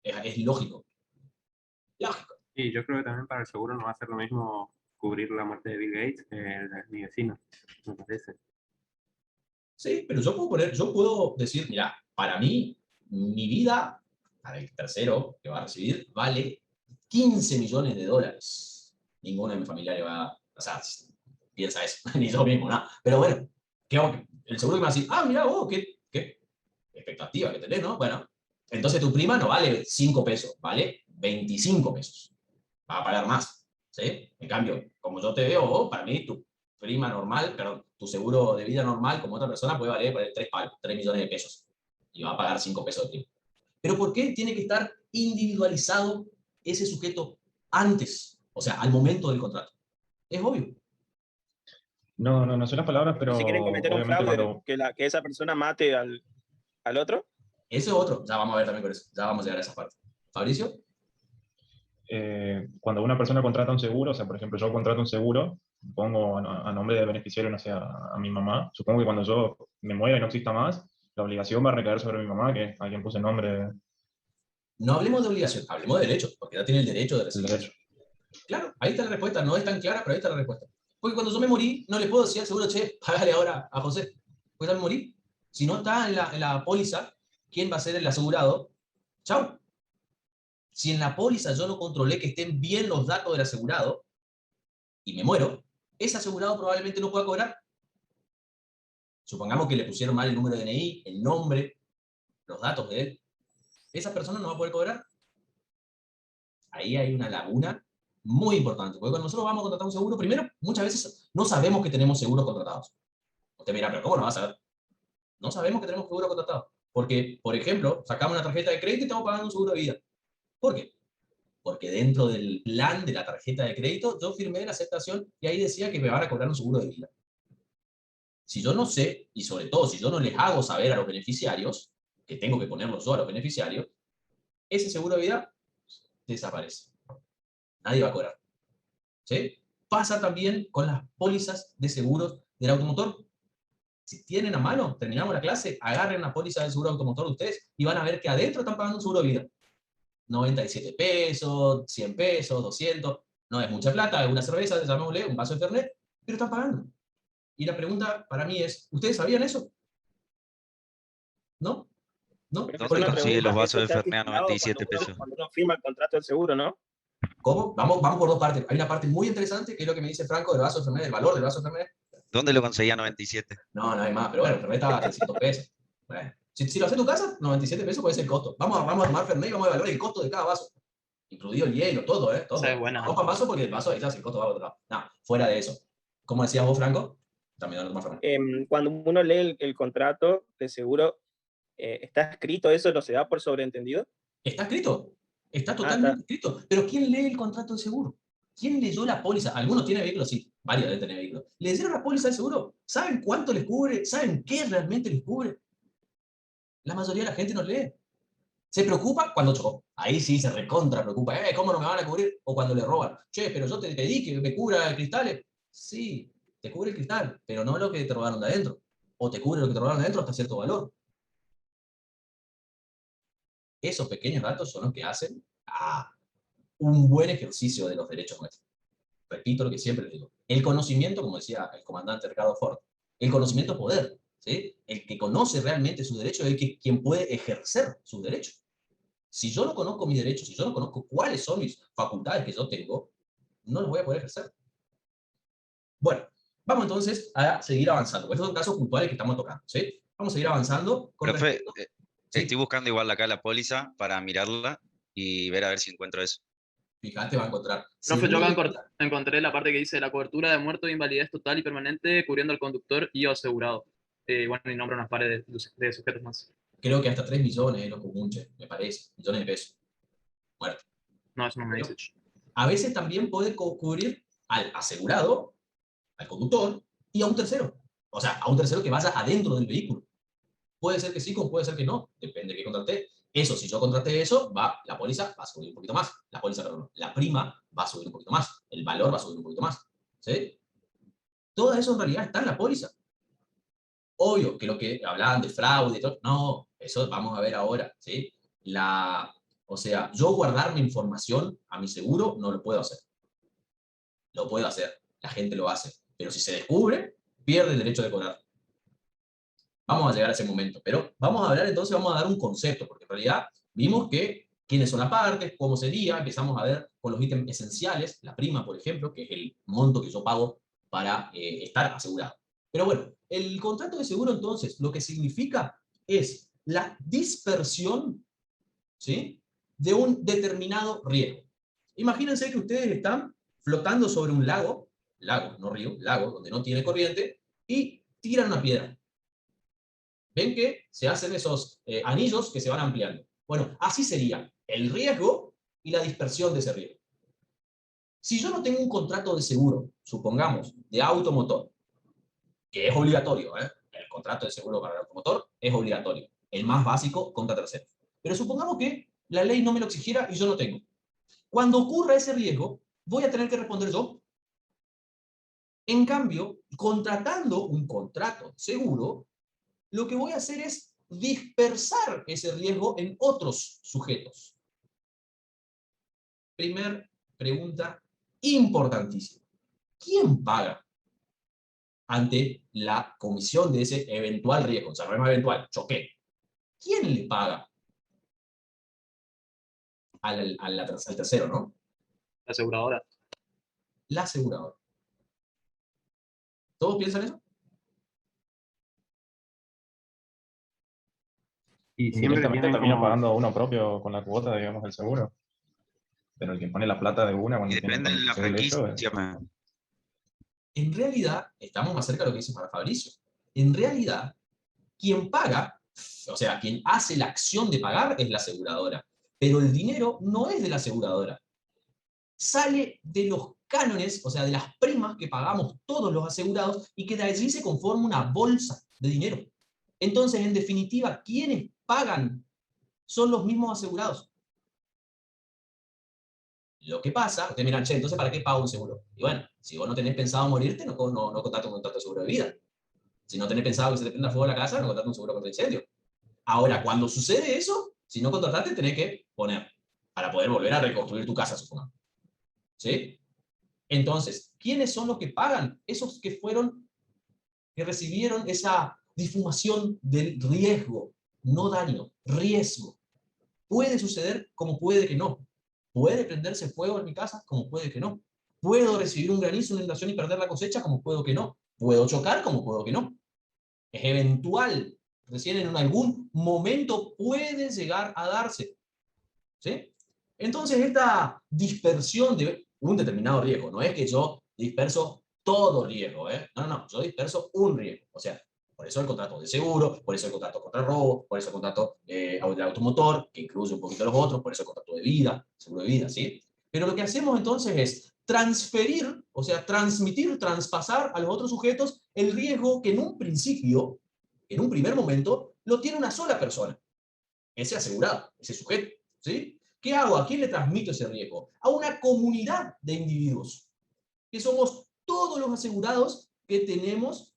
es lógico. Lógico. Y yo creo que también para el seguro no va a ser lo mismo cubrir la muerte de Bill Gates que el de mi vecino, me parece. Sí, pero yo puedo decir, mira, para mí, mi vida, para el tercero que va a recibir, vale $15 millones. Ninguno de mis familiares piensa eso, ni yo mismo, nada. Pero bueno, el seguro que me va a decir, mira vos, qué expectativa que tenés, ¿no? Bueno, entonces tu prima no vale 5 pesos, vale 25 pesos. Va a pagar más, ¿sí? En cambio, como yo te veo vos, para mí tu prima normal, perdón, tu seguro de vida normal como otra persona puede valer 3 millones de pesos. Y va a pagar 5 pesos de prima. Pero ¿por qué tiene que estar individualizado ese sujeto antes? O sea, al momento del contrato. Es obvio. No sé las palabras, pero Si quieren cometer un obviamente fraude, que esa persona mate al otro. Eso es otro. Ya vamos a ver también con eso. Ya vamos a llegar a esa parte. ¿Fabricio? Cuando una persona contrata un seguro, o sea, por ejemplo, yo contrato un seguro, pongo a nombre del beneficiario, no sé, a mi mamá, supongo que cuando yo me muera y no exista más, la obligación va a recaer sobre mi mamá, que es a quien puse el nombre. No hablemos de obligación, hablemos de derechos, porque ya tiene el derecho de recibir. Derecho. Claro, ahí está la respuesta. No es tan clara, pero ahí está la respuesta. Porque cuando yo me morí, no le puedo decir al seguro, che, págale ahora a José. Pues ya me morí. Si no está en la póliza, ¿quién va a ser el asegurado? Chau. Si en la póliza yo no controlé que estén bien los datos del asegurado, y me muero, ese asegurado probablemente no pueda cobrar. Supongamos que le pusieron mal el número de DNI, el nombre, los datos de él. Esa persona no va a poder cobrar. Ahí hay una laguna muy importante, porque cuando nosotros vamos a contratar un seguro, primero, muchas veces no sabemos que tenemos seguros contratados. Usted mira, pero ¿cómo no va a saber? No sabemos que tenemos seguro contratado. Porque, por ejemplo, sacamos una tarjeta de crédito y estamos pagando un seguro de vida. ¿Por qué? Porque dentro del plan de la tarjeta de crédito, yo firmé la aceptación y ahí decía que me van a cobrar un seguro de vida. Si yo no sé, y sobre todo si yo no les hago saber a los beneficiarios, que tengo que ponerlo yo a los beneficiarios, ese seguro de vida desaparece. Nadie va a cobrar. ¿Sí? Pasa también con las pólizas de seguros del automotor. Si tienen a mano, terminamos la clase, agarren la póliza de seguro automotor de ustedes y van a ver que adentro están pagando un seguro de vida. 97 pesos, 100 pesos, 200, no es mucha plata, es una cerveza, llamémosle, un vaso de Fernet, pero están pagando. Y la pregunta para mí es, ¿ustedes sabían eso? ¿No? ¿No? Pero ¿Dónde una consigue los pregunta, vasos eso de está Fernet a estipulado 97 pesos? cuando uno firma el contrato del seguro, ¿no? ¿Cómo? Vamos por dos partes. Hay una parte muy interesante, que es lo que me dice Franco del vaso de Fernet, del valor del vaso de Fernet. ¿Dónde lo conseguía a 97? No, no hay más, pero bueno, el Fernet estaba a 300 pesos. Bueno, si lo haces en tu casa, 97 pesos puede ser el costo. Vamos a tomar Fernet y vamos a evaluar el costo de cada vaso. Incluido el hielo, todo, ¿eh? Todo. Esa es buena. Vamos para vaso porque el vaso ahí ya el costo va a otro lado. No, fuera de eso. ¿Cómo decías vos, Franco? También no tomar Fernet. Cuando uno lee el contrato de seguro, ¿está escrito eso? ¿No se da por sobreentendido? Está escrito. Está totalmente escrito. Pero ¿quién lee el contrato de seguro? ¿Quién leyó la póliza? Algunos tienen vehículos, sí. Varios deben tener vehículos. ¿Leyeron la póliza de seguro? ¿Saben cuánto les cubre? ¿Saben qué realmente les cubre? La mayoría de la gente no lee. Se preocupa cuando chocó. Ahí sí se recontra preocupa. ¿Cómo no me van a cubrir? O cuando le roban. Che, pero yo te pedí que me cubra cristales. Sí, te cubre el cristal, pero no lo que te robaron de adentro. O te cubre lo que te robaron de adentro hasta cierto valor. Esos pequeños datos son los que hacen un buen ejercicio de los derechos nuestros. Repito lo que siempre les digo. El conocimiento, como decía el comandante Ricardo Ford, el conocimiento es poder. ¿Sí? El que conoce realmente sus derechos es quien puede ejercer sus derechos. Si yo no conozco mis derechos, si yo no conozco cuáles son mis facultades que yo tengo, no los voy a poder ejercer. Bueno, vamos entonces a seguir avanzando. Estos son casos puntuales que estamos tocando. ¿Sí? Vamos a seguir avanzando. Profe, ¿Sí? estoy buscando igual acá la póliza para mirarla y ver a ver si encuentro eso. Fíjate, va a encontrar. Profe, yo acá encontré la parte que dice la cobertura de muerto e invalidez total y permanente cubriendo al conductor y o asegurado. Bueno, y nombra unas pares de sujetos más. Creo que hasta 3 millones es lo común, me parece. Millones de pesos. Muerto. No, eso no me dice. A veces también puede cubrir al asegurado, al conductor, y a un tercero. O sea, a un tercero que vaya adentro del vehículo. Puede ser que sí, como puede ser que no. Depende de qué contraté. Eso, si yo contraté eso, la póliza va a subir un poquito más. La prima va a subir un poquito más. El valor va a subir un poquito más. ¿Sí? Todo eso en realidad está en la póliza. Obvio que lo que hablaban de fraude y todo, no, eso vamos a ver ahora, ¿sí? O sea, yo guardar mi información a mi seguro no lo puedo hacer. Lo puedo hacer, la gente lo hace. Pero si se descubre, pierde el derecho de cobrar. Vamos a llegar a ese momento, pero vamos a hablar entonces, vamos a dar un concepto, porque en realidad vimos que quiénes son las partes, cómo sería, empezamos a ver con los ítems esenciales, la prima, por ejemplo, que es el monto que yo pago para estar asegurado. Pero bueno, el contrato de seguro entonces lo que significa es la dispersión, ¿sí?, de un determinado riesgo. Imagínense que ustedes están flotando sobre un lago, no río, lago, donde no tiene corriente, y tiran una piedra. Ven que se hacen esos anillos que se van ampliando. Bueno, así sería el riesgo y la dispersión de ese riesgo. Si yo no tengo un contrato de seguro, supongamos, de automotor, que es obligatorio, el contrato de seguro para el automotor es obligatorio, el más básico contra terceros. Pero supongamos que la ley no me lo exigiera y yo no tengo. Cuando ocurra ese riesgo, voy a tener que responder yo. En cambio, contratando un contrato de seguro, lo que voy a hacer es dispersar ese riesgo en otros sujetos. Primer pregunta importantísima. ¿Quién paga ante la comisión de ese eventual riesgo? O sea, no es eventual, choqué. ¿Quién le paga? al tercero, ¿no? La aseguradora. La aseguradora. ¿Todos piensan eso? Y siempre Directamente tienen termina como... pagando uno propio con la cuota, digamos, del seguro. Pero el que pone la plata de una Y cuando depende de la sucede el hecho franquicia. En realidad, estamos más cerca de lo que dice para Fabricio. En realidad, quien paga, o sea, quien hace la acción de pagar es la aseguradora. Pero el dinero no es de la aseguradora. Sale de los cánones, o sea, de las primas que pagamos todos los asegurados y que de allí se conforma una bolsa de dinero. Entonces, en definitiva, quienes pagan son los mismos asegurados. Lo que pasa, ustedes miran, che, entonces ¿para qué pago un seguro? Y bueno, si vos no tenés pensado morirte, no contratas un contrato de seguro de vida. Si no tenés pensado que se te prenda fuego la casa, no contratas un seguro contra incendio. Ahora, cuando sucede eso, si no contrataste, tenés que poner para poder volver a reconstruir tu casa, supongamos. ¿Sí? Entonces, ¿quiénes son los que pagan? Esos que recibieron esa difumación del riesgo, no daño, riesgo. Puede suceder como puede que no. Puede prenderse fuego en mi casa como puede que no. Puedo recibir un granizo, una inundación y perder la cosecha como puedo que no. Puedo chocar como puedo que no. Es eventual. Recién en algún momento puede llegar a darse. ¿Sí? Entonces, esta dispersión de un determinado riesgo, no es que yo disperso todo riesgo, no, yo disperso un riesgo. O sea, por eso el contrato de seguro, por eso el contrato contra robo, por eso el contrato del automotor, que incluye un poquito los otros, por eso el contrato de vida, seguro de vida, ¿sí? Pero lo que hacemos entonces es transferir, o sea, transmitir, traspasar a los otros sujetos el riesgo que en un principio, en un primer momento, lo tiene una sola persona, ese asegurado, ese sujeto, ¿sí? ¿Qué hago? ¿A quién le transmito ese riesgo? A una comunidad de individuos, que somos todos los asegurados que tenemos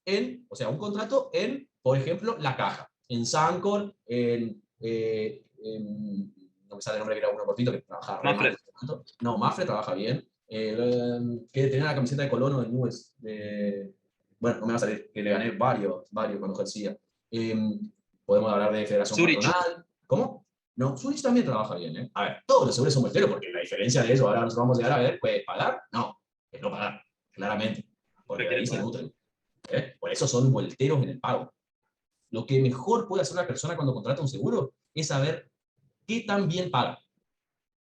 o sea, un contrato en, por ejemplo, La Caja, en Sancor, no me sale el nombre, que era uno cortito, que trabaja re mal. No, Mafre trabaja bien. Que tenía la camiseta de Colono de Nubes. Bueno, no me va a salir, que le gané varios cuando ejercía. Podemos hablar de Federación Zurich. Patronal. ¿Cómo? No, Zurich también trabaja bien, ¿eh? A ver, todos los seguros son muerteros, porque la diferencia de eso, ahora nos vamos a llegar a ver, pues, ¿pagar? No, es no pagar, claramente, porque de ahí se nutren. Por eso son vuelteros en el pago. Lo que mejor puede hacer una persona cuando contrata un seguro es saber qué tan bien paga.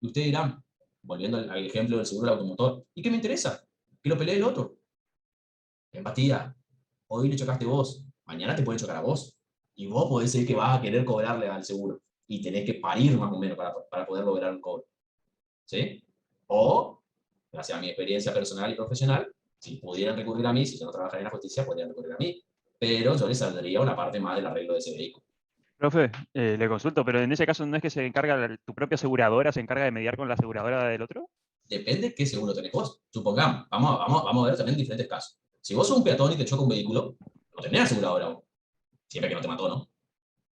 Y ustedes dirán, volviendo al ejemplo del seguro del automotor, ¿y qué me interesa? Que lo pelee el otro. Empatía. Hoy le chocaste vos, mañana te puede chocar a vos. Y vos podés ser que vas a querer cobrarle al seguro. Y tenés que parir más o menos para poder lograr un cobro. ¿Sí? O, gracias a mi experiencia personal y profesional, si pudieran recurrir a mí, si yo no trabajara en la justicia, podrían recurrir a mí. Pero yo les saldría una parte más del arreglo de ese vehículo. Profe, le consulto, pero en ese caso no es que se encarga tu propia aseguradora, se encarga de mediar con la aseguradora del otro. Depende qué seguro tenés vos. Supongamos, vamos a ver también diferentes casos. Si vos sos un peatón y te choca un vehículo, no tenés aseguradora vos. Siempre que no te mató, ¿no?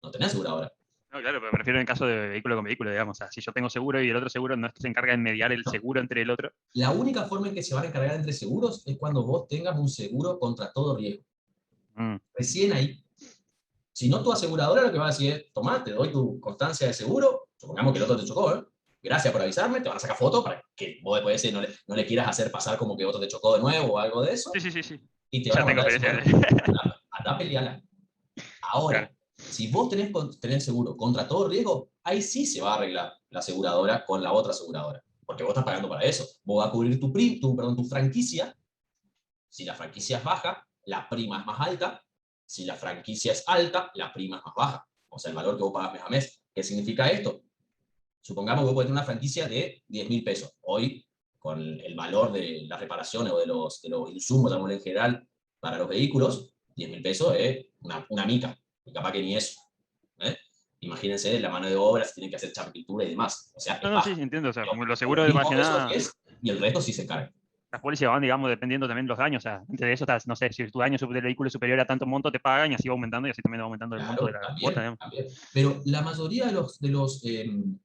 No tenés aseguradora. No, claro, pero me refiero en caso de vehículo con vehículo, digamos. O sea, si yo tengo seguro y el otro seguro, no es que se encarga de mediar el seguro entre el otro. La única forma en que se van a encargar entre seguros es cuando vos tengas un seguro contra todo riesgo. Recién ahí. Si no, tu aseguradora lo que va a decir es, tomá, te doy tu constancia de seguro, supongamos que el otro te chocó, ¿eh? Gracias por avisarme, te van a sacar fotos para que vos después no le quieras hacer pasar como que otro te chocó de nuevo o algo de eso. Sí. Y te Ya van a tengo mandar experiencia. andá a pelearla. Ahora, Claro. si vos tenés seguro contra todo riesgo, ahí sí se va a arreglar la aseguradora con la otra aseguradora. Porque vos estás pagando para eso. Vos vas a cubrir tu franquicia. Si la franquicia es baja, la prima es más alta. Si la franquicia es alta, la prima es más baja. O sea, el valor que vos pagas mes a mes. ¿Qué significa esto? Supongamos que vos podés tener una franquicia de 10.000 pesos. Hoy, con el valor de las reparaciones o de los insumos, en general, para los vehículos, 10.000 pesos es una mica. Y capaz que ni eso. Imagínense la mano de obra, si tienen que hacer chapitura y demás. O sea, No, sí, entiendo. O sea, como los seguros de más que nada, y el resto sí se encarga. las pólizas van, digamos, dependiendo también de los daños. O sea, antes de eso, no sé, si tu daño del vehículo es superior a tanto monto, te pagan y así va aumentando y así también va aumentando el monto de la cuota, digamos. También. Pero la mayoría de los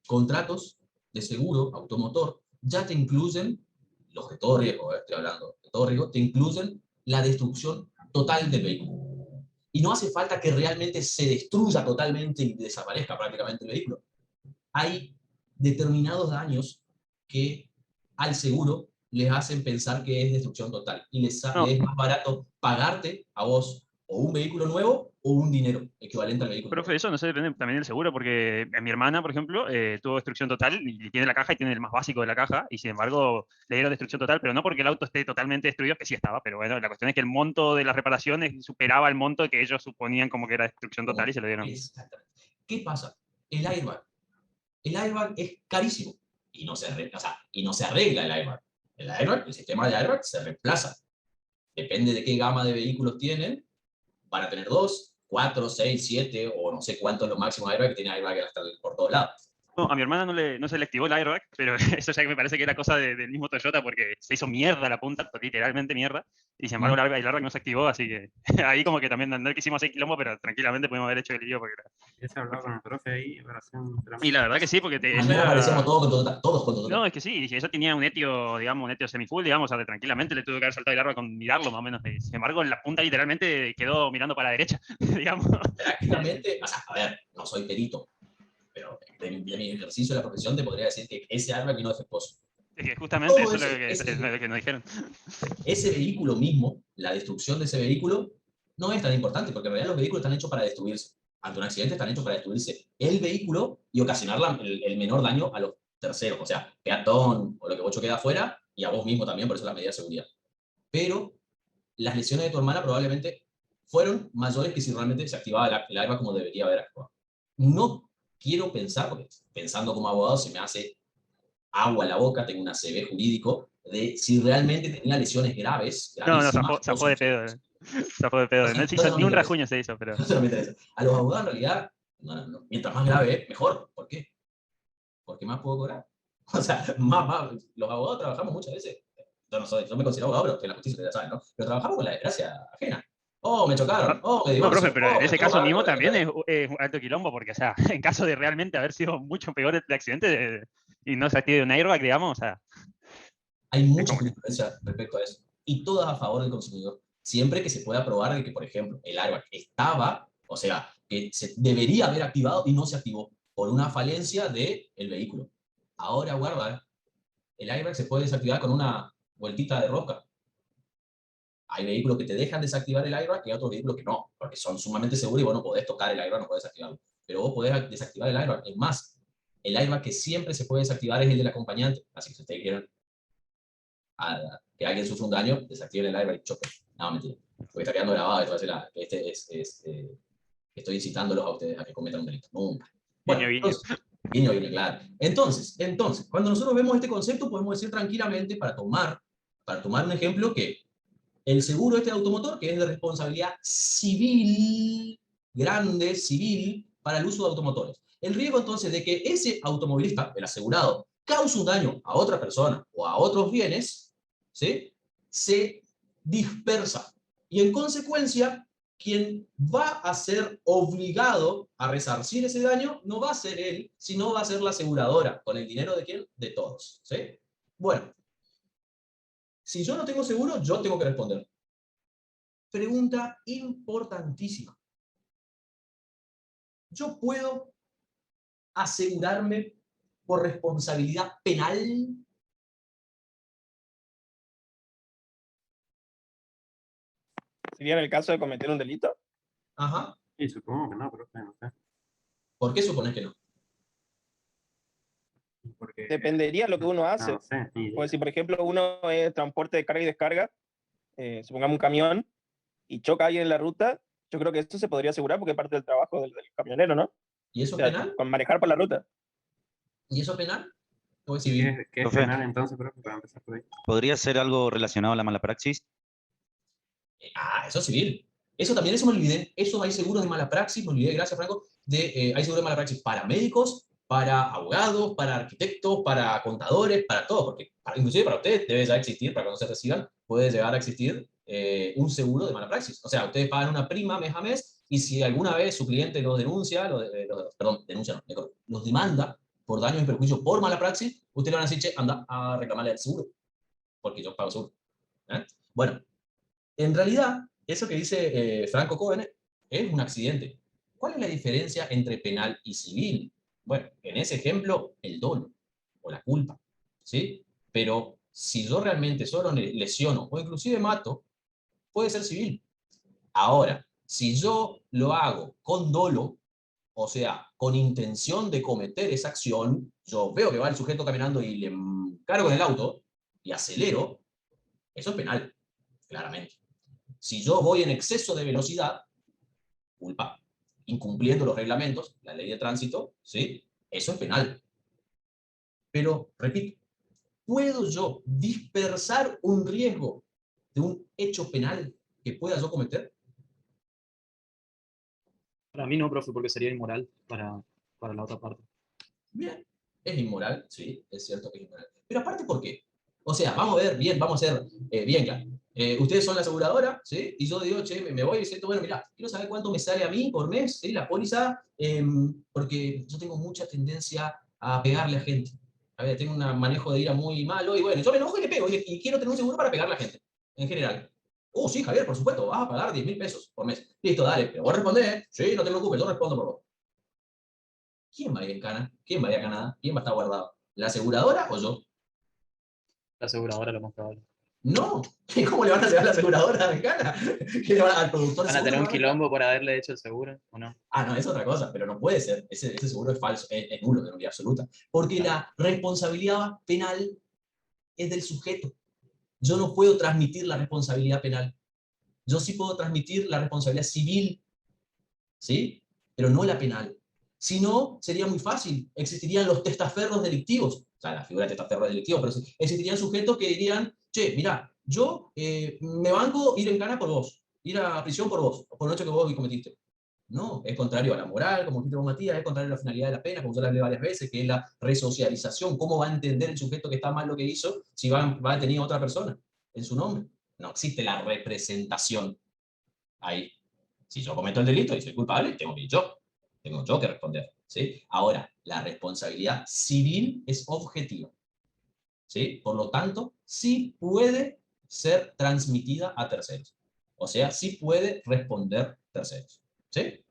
contratos de seguro automotor ya te incluyen, los de todo riesgo, estoy hablando, de todo riesgo, te incluyen la destrucción total del vehículo. Y no hace falta que realmente se destruya totalmente y desaparezca prácticamente el vehículo. Hay determinados daños que al seguro les hacen pensar que es destrucción total. Y les es más barato pagarte a vos o un vehículo nuevo o un dinero equivalente al vehículo. Profe, eso no sé, depende también del seguro, porque mi hermana, por ejemplo, tuvo destrucción total y tiene la caja y tiene el más básico de la caja, y sin embargo le dieron destrucción total, pero no porque el auto esté totalmente destruido, que sí estaba, pero bueno, la cuestión es que el monto de las reparaciones superaba el monto que ellos suponían como que era destrucción total y se lo dieron. Exactamente. ¿Qué pasa? El airbag. El airbag es carísimo y no se arregla, o sea, y no se arregla el airbag. El airbag, el sistema de airbag se reemplaza. Depende de qué gama de vehículos tienen. Van a tener 2, 4, 6, 7 o no sé cuánto es lo máximo de airbag, que tiene airbag hasta por todos lados. No, a mi hermana no se le activó el airbag, pero eso ya que me parece que era cosa del mismo Toyota porque se hizo mierda la punta, literalmente mierda, y sin embargo el airbag no se activó, así que ahí como que también no quisimos hacer quilombo, pero tranquilamente pudimos haber hecho el lío. Porque Ya se hablado con el profe ahí, operación. Y la verdad que sí, porque A mí me parecíamos todos con Toyota. No, es que sí, ella tenía un Etio, digamos, un Etio semifull, digamos, o sea, tranquilamente le tuvo que haber saltado el airbag con mirarlo más o menos. Sin embargo, en la punta literalmente quedó mirando para la derecha, digamos. Prácticamente, o sea, a ver, no soy perito, pero de mi ejercicio de la profesión te podría decir que ese airbag vino defectuoso. Es que justamente Todo eso es lo que nos dijeron. Ese vehículo mismo, la destrucción de ese vehículo, no es tan importante, porque en realidad los vehículos están hechos para destruirse. Ante un accidente están hechos para destruirse el vehículo y ocasionar el menor daño a los terceros, o sea, peatón o lo que mucho queda afuera, y a vos mismo también, por eso es la medida de seguridad. Pero las lesiones de tu hermana probablemente fueron mayores que si realmente se activaba el airbag como debería haber actuado. No quiero pensar, porque pensando como abogado se me hace agua en la boca, tengo un ACV jurídico, de si realmente tenía lesiones graves. No, zafó de pedo. Zafó de pedo. No se hizo ni un rasguño, se hizo, pero... No me interesa. A los abogados en realidad, mientras más grave, mejor. ¿Por qué? Porque más puedo cobrar. O sea, los abogados trabajamos muchas veces. Yo me considero abogado, pero que la justicia ya saben, ¿no? Pero trabajamos con la desgracia ajena. Oh, me chocaron. Oh, me divorcio. No, profe, pero en ese caso mismo también es un alto quilombo, porque, o sea, en caso de realmente haber sido mucho peor el accidente y no se active un airbag, digamos, o sea... Hay mucha jurisprudencia respecto a eso. Y todas a favor del consumidor. Siempre que se pueda probar de que, por ejemplo, el airbag estaba, o sea, que se debería haber activado y no se activó por una falencia del vehículo. Ahora, guarda, el airbag se puede desactivar con una vueltita de rosca. Hay vehículos que te dejan desactivar el airbag y hay otros vehículos que no, porque son sumamente seguros y vos no podés tocar el airbag, no podés desactivarlo. Pero vos podés desactivar el airbag. Es más, el airbag que siempre se puede desactivar es el del acompañante. Así que si ustedes quieren que alguien sufra un daño, desactiven el airbag y choquen. No, mentira. Porque está quedando grabado esto estoy incitándolos a ustedes a que cometan un delito. Nunca. Bueno, guiño, claro. Entonces, cuando nosotros vemos este concepto, podemos decir tranquilamente, para tomar un ejemplo, que el seguro de automotor, que es de responsabilidad civil, grande, civil, para el uso de automotores. El riesgo entonces de que ese automovilista, el asegurado, cause un daño a otra persona o a otros bienes, ¿sí?, se dispersa. Y en consecuencia, quien va a ser obligado a resarcir ese daño no va a ser él, sino va a ser la aseguradora. ¿Con el dinero de quién? De todos. ¿Sí? Bueno, si yo no tengo seguro, yo tengo que responder. Pregunta importantísima. ¿Yo puedo asegurarme por responsabilidad penal? ¿Sería en el caso de cometer un delito? Ajá. Sí, supongo que no, pero no sé. ¿Por qué supones que no? Porque, Dependería de lo que uno hace. no sé, Pues si, por ejemplo, uno es transporte de carga y descarga, supongamos un camión, y choca a alguien en la ruta, yo creo que esto se podría asegurar porque es parte del trabajo del camionero, ¿no? ¿Y eso O sea, penal? con manejar por la ruta. ¿Y eso penal? ¿O es civil? ¿Qué es penal entonces, profe, para empezar por ahí? ¿Podría ser algo relacionado a la mala praxis? Eso es civil. Eso también, eso me olvidé. Eso hay seguros de mala praxis, me olvidé, gracias Franco, hay seguros de mala praxis para médicos, para abogados, para arquitectos, para contadores, para todo, porque inclusive para ustedes debe ya existir, para cuando se reciban, puede llegar a existir un seguro de mala praxis. O sea, ustedes pagan una prima mes a mes, y si alguna vez su cliente los denuncia, los demanda por daños y perjuicios por mala praxis, ustedes le van a decir, che, anda a reclamarle al seguro, porque yo pago seguro. Bueno, en realidad, eso que dice Franco Cohen es un accidente. ¿Cuál es la diferencia entre penal y civil? Bueno, en ese ejemplo, el dolo o la culpa, ¿sí? Pero si yo realmente solo lesiono o inclusive mato, puede ser civil. Ahora, si yo lo hago con dolo, o sea, con intención de cometer esa acción, yo veo que va el sujeto caminando y le cargo en el auto y acelero, eso es penal, claramente. Si yo voy en exceso de velocidad, culpa, incumpliendo los reglamentos, la ley de tránsito, ¿sí? Eso es penal. Pero, repito, ¿puedo yo dispersar un riesgo de un hecho penal que pueda yo cometer? Para mí no, profe, porque sería inmoral para la otra parte. Bien, es inmoral, sí, es cierto que es inmoral. Pero aparte, ¿por qué? O sea, vamos a ver bien, vamos a ser bien claro. Ustedes son la aseguradora, ¿sí? Y yo digo, che, me voy y siento, bueno, mira, quiero saber cuánto me sale a mí por mes, ¿sí? La póliza, porque yo tengo mucha tendencia a pegarle a gente. A ver, tengo un manejo de ira muy malo y bueno, yo me enojo y le pego y quiero tener un seguro para pegarle a la gente, en general. Oh, sí, Javier, por supuesto, vas a pagar 10.000 pesos por mes. Listo, dale, pero vos respondés, ¿eh? Sí, no te preocupes, yo respondo por vos. ¿Quién va a ir en cana? ¿Quién va a ir a Canadá? ¿Quién va a estar guardado? ¿La aseguradora o yo? La aseguradora lo más probable. No. ¿Cómo le van a llevar a la aseguradora en cana? ¿Qué le van al productor de ¿Van a tener seguro? un quilombo por haberle hecho el seguro o no? Ah, no, es otra cosa, pero no puede ser. Ese seguro es falso, es nulo, de nulidad absoluta. Porque la responsabilidad penal es del sujeto. Yo no puedo transmitir la responsabilidad penal. Yo sí puedo transmitir la responsabilidad civil, ¿sí? Pero no la penal. Si no, sería muy fácil. Existirían los testaferros delictivos. O sea, la figura de testaferro delictivo, pero existirían sujetos que dirían, che, mira, yo me banco ir en cana por vos, ir a prisión por vos, por un hecho que vos cometiste. No, es contrario a la moral, como dijiste vos, Matías, es contrario a la finalidad de la pena, como yo la hablé varias veces, que es la resocialización. ¿Cómo va a entender el sujeto que está mal lo que hizo si va a detener a otra persona en su nombre? No existe la representación ahí. Si yo cometo el delito y soy culpable, tengo yo que responder, ¿sí? Ahora, la responsabilidad civil es objetiva, ¿sí? Por lo tanto, sí puede ser transmitida a terceros. O sea, sí puede responder terceros, ¿sí? Esa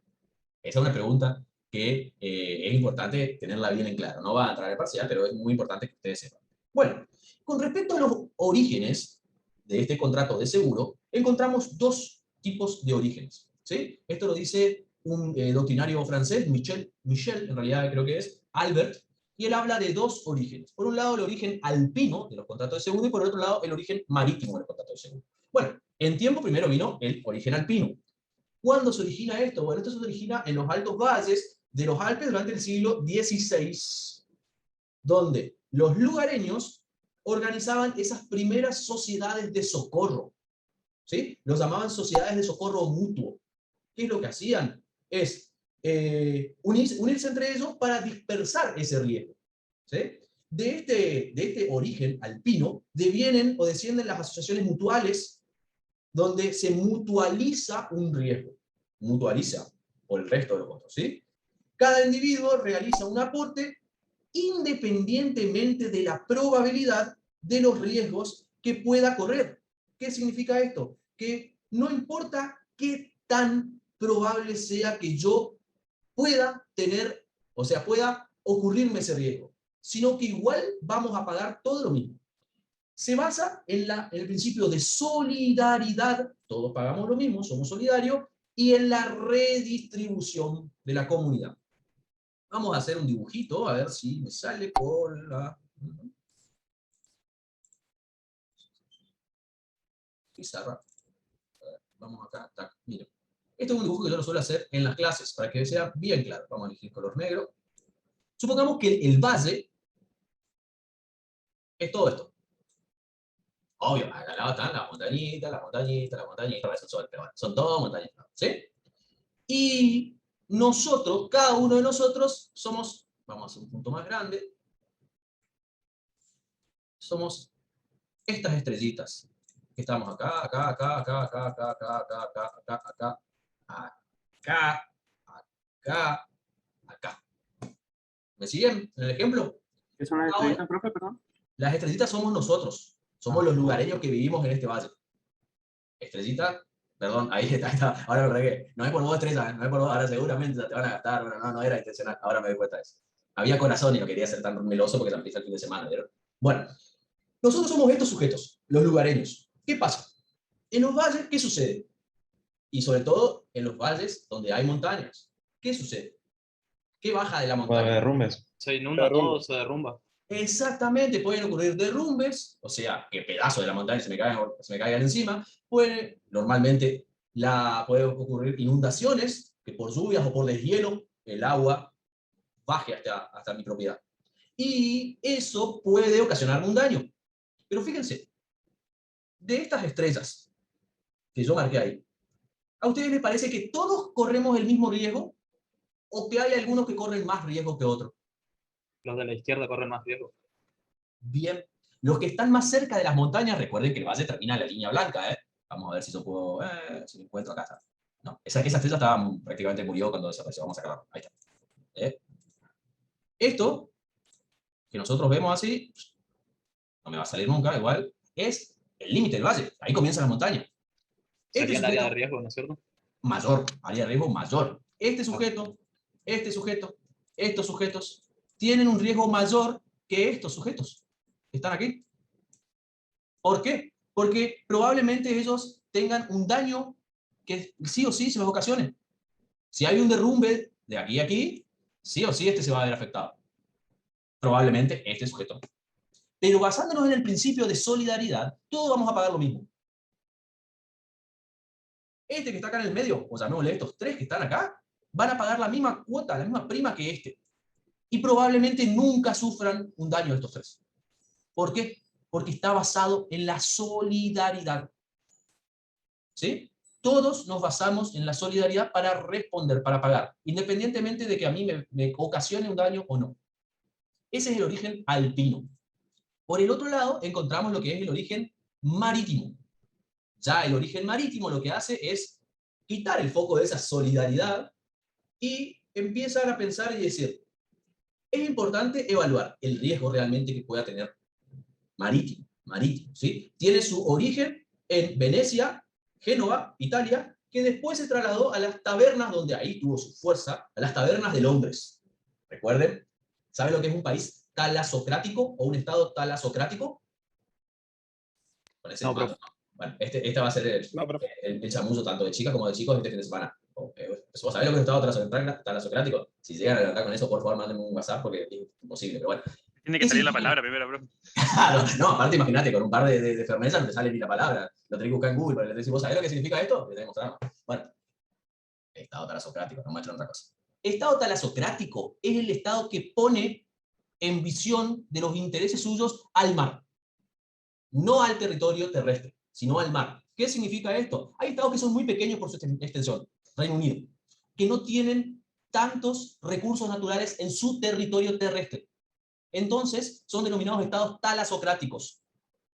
es una pregunta que es importante tenerla bien en claro. No va a entrar en parcial, pero es muy importante que ustedes sepan. Bueno, con respecto a los orígenes de este contrato de seguro, encontramos dos tipos de orígenes, ¿sí? Esto lo dice un doctrinario francés, Michel, en realidad creo que es, Albert, y él habla de dos orígenes. Por un lado, el origen alpino de los contratos de seguro, y por el otro lado, el origen marítimo de los contratos de seguro. Bueno, en tiempo primero vino el origen alpino. ¿Cuándo se origina esto? Bueno, esto se origina en los altos valles de los Alpes durante el siglo XVI, donde los lugareños organizaban esas primeras sociedades de socorro, ¿sí? Los llamaban sociedades de socorro mutuo. ¿Qué es lo que hacían? Es unirse entre ellos para dispersar ese riesgo, ¿sí? De este origen alpino devienen o descienden las asociaciones mutuales, donde se mutualiza un riesgo. Mutualiza por el resto de los otros, ¿sí? Cada individuo realiza un aporte independientemente de la probabilidad de los riesgos que pueda correr. ¿Qué significa esto? Que no importa qué tan probable sea que yo pueda tener, o sea, pueda ocurrirme ese riesgo, sino que igual vamos a pagar todo lo mismo. Se basa en el principio de solidaridad, todos pagamos lo mismo, somos solidarios, y en la redistribución de la comunidad. Vamos a hacer un dibujito, a ver si me sale por la pizarra. Vamos acá, tac, miren. Este es un dibujo que yo lo suelo hacer en las clases, para que sea bien claro. Vamos a elegir color negro. Supongamos que el valle es todo esto. Obvio, acá al lado están las montañitas, las montañitas, las montañitas, son todas montañitas, ¿sí? Y nosotros, cada uno de nosotros, somos, vamos a hacer un punto más grande, somos estas estrellitas. Estamos acá, acá, acá, acá, acá, acá, acá, acá, acá, acá, acá, acá, acá. ¿Me siguen en el ejemplo? ¿Qué son las estrellitas, profe, perdón? Las estrellitas somos nosotros. Somos los lugareños que vivimos en este valle. Estrellita, perdón, ahí está, ahora me regué. No es por vos, estrella, no es por vos, ahora seguramente te van a gastar, bueno, no era intencional, ahora me doy cuenta de eso. Había corazón y no quería ser tan meloso porque también está el fin de semana, ¿vieron? Bueno, nosotros somos estos sujetos, los lugareños. ¿Qué pasa? En los valles, ¿qué sucede? Y sobre todo en los valles donde hay montañas. ¿Qué sucede? ¿Qué baja de la Puede montaña? haber derrumbes. Se inunda Derrumbe. todo, se derrumba. Exactamente, pueden ocurrir derrumbes, o sea, que pedazos de la montaña se me caigan encima. Normalmente puede ocurrir inundaciones, que por lluvias o por deshielo el agua baje hasta mi propiedad. Y eso puede ocasionarme un daño. Pero fíjense, de estas estrellas que yo marqué ahí, ¿a ustedes les parece que todos corremos el mismo riesgo? ¿O que hay algunos que corren más riesgo que otros? Los de la izquierda corren más riesgo. Bien. Los que están más cerca de las montañas, recuerden que el valle termina en la línea blanca, ¿eh? Vamos a ver si yo puedo... si lo encuentro acá. Está. No, esa estrella prácticamente murió cuando desapareció. Vamos a sacarla. Ahí está. Esto, que nosotros vemos así, no me va a salir nunca, igual, es el límite del valle. Ahí comienza la montaña. Sería el área de sujeto riesgo, ¿no es cierto? mayor, área de riesgo mayor. Este sujeto, estos sujetos, tienen un riesgo mayor que estos sujetos que están aquí. ¿Por qué? Porque probablemente ellos tengan un daño que sí o sí se les ocasione. Si hay un derrumbe de aquí a aquí, sí o sí este se va a ver afectado. Probablemente este sujeto. Pero basándonos en el principio de solidaridad, todos vamos a pagar lo mismo. Este que está acá en el medio, o llamémosle estos tres que están acá, van a pagar la misma cuota, la misma prima que este. Y probablemente nunca sufran un daño estos tres. ¿Por qué? Porque está basado en la solidaridad. ¿Sí? Todos nos basamos en la solidaridad para responder, para pagar, independientemente de que a mí me ocasione un daño o no. Ese es el origen alpino. Por el otro lado, encontramos lo que es el origen marítimo. Ya el origen marítimo lo que hace es quitar el foco de esa solidaridad y empiezan a pensar y decir, es importante evaluar el riesgo realmente que pueda tener marítimo, ¿sí? Tiene su origen en Venecia, Génova, Italia, que después se trasladó a las tabernas donde ahí tuvo su fuerza, a las tabernas de Londres. Recuerden, ¿saben lo que es un país talasocrático o un estado talasocrático? No, profe. Bueno, este va a ser el chamullo tanto de chicas como de chicos este fin de semana. ¿Vos sabés lo que es un estado talasocrático? Si llegan a la verdad con eso, por favor, mándenme un WhatsApp porque es imposible, pero bueno. Tiene que salir la palabra primero, bro. Claro, no, aparte imagínate, con un par de fermezas no te sale ni la palabra. Lo tenés que buscar en Google para decir, ¿vos sabés lo que significa esto? Le tenés que mostrar. Bueno, estado talasocrático, no muestran otra cosa. Estado talasocrático es el estado que pone en visión de los intereses suyos al mar. No al territorio terrestre, sino al mar. ¿Qué significa esto? Hay estados que son muy pequeños por su extensión, Reino Unido, que no tienen tantos recursos naturales en su territorio terrestre. Entonces, son denominados estados talasocráticos.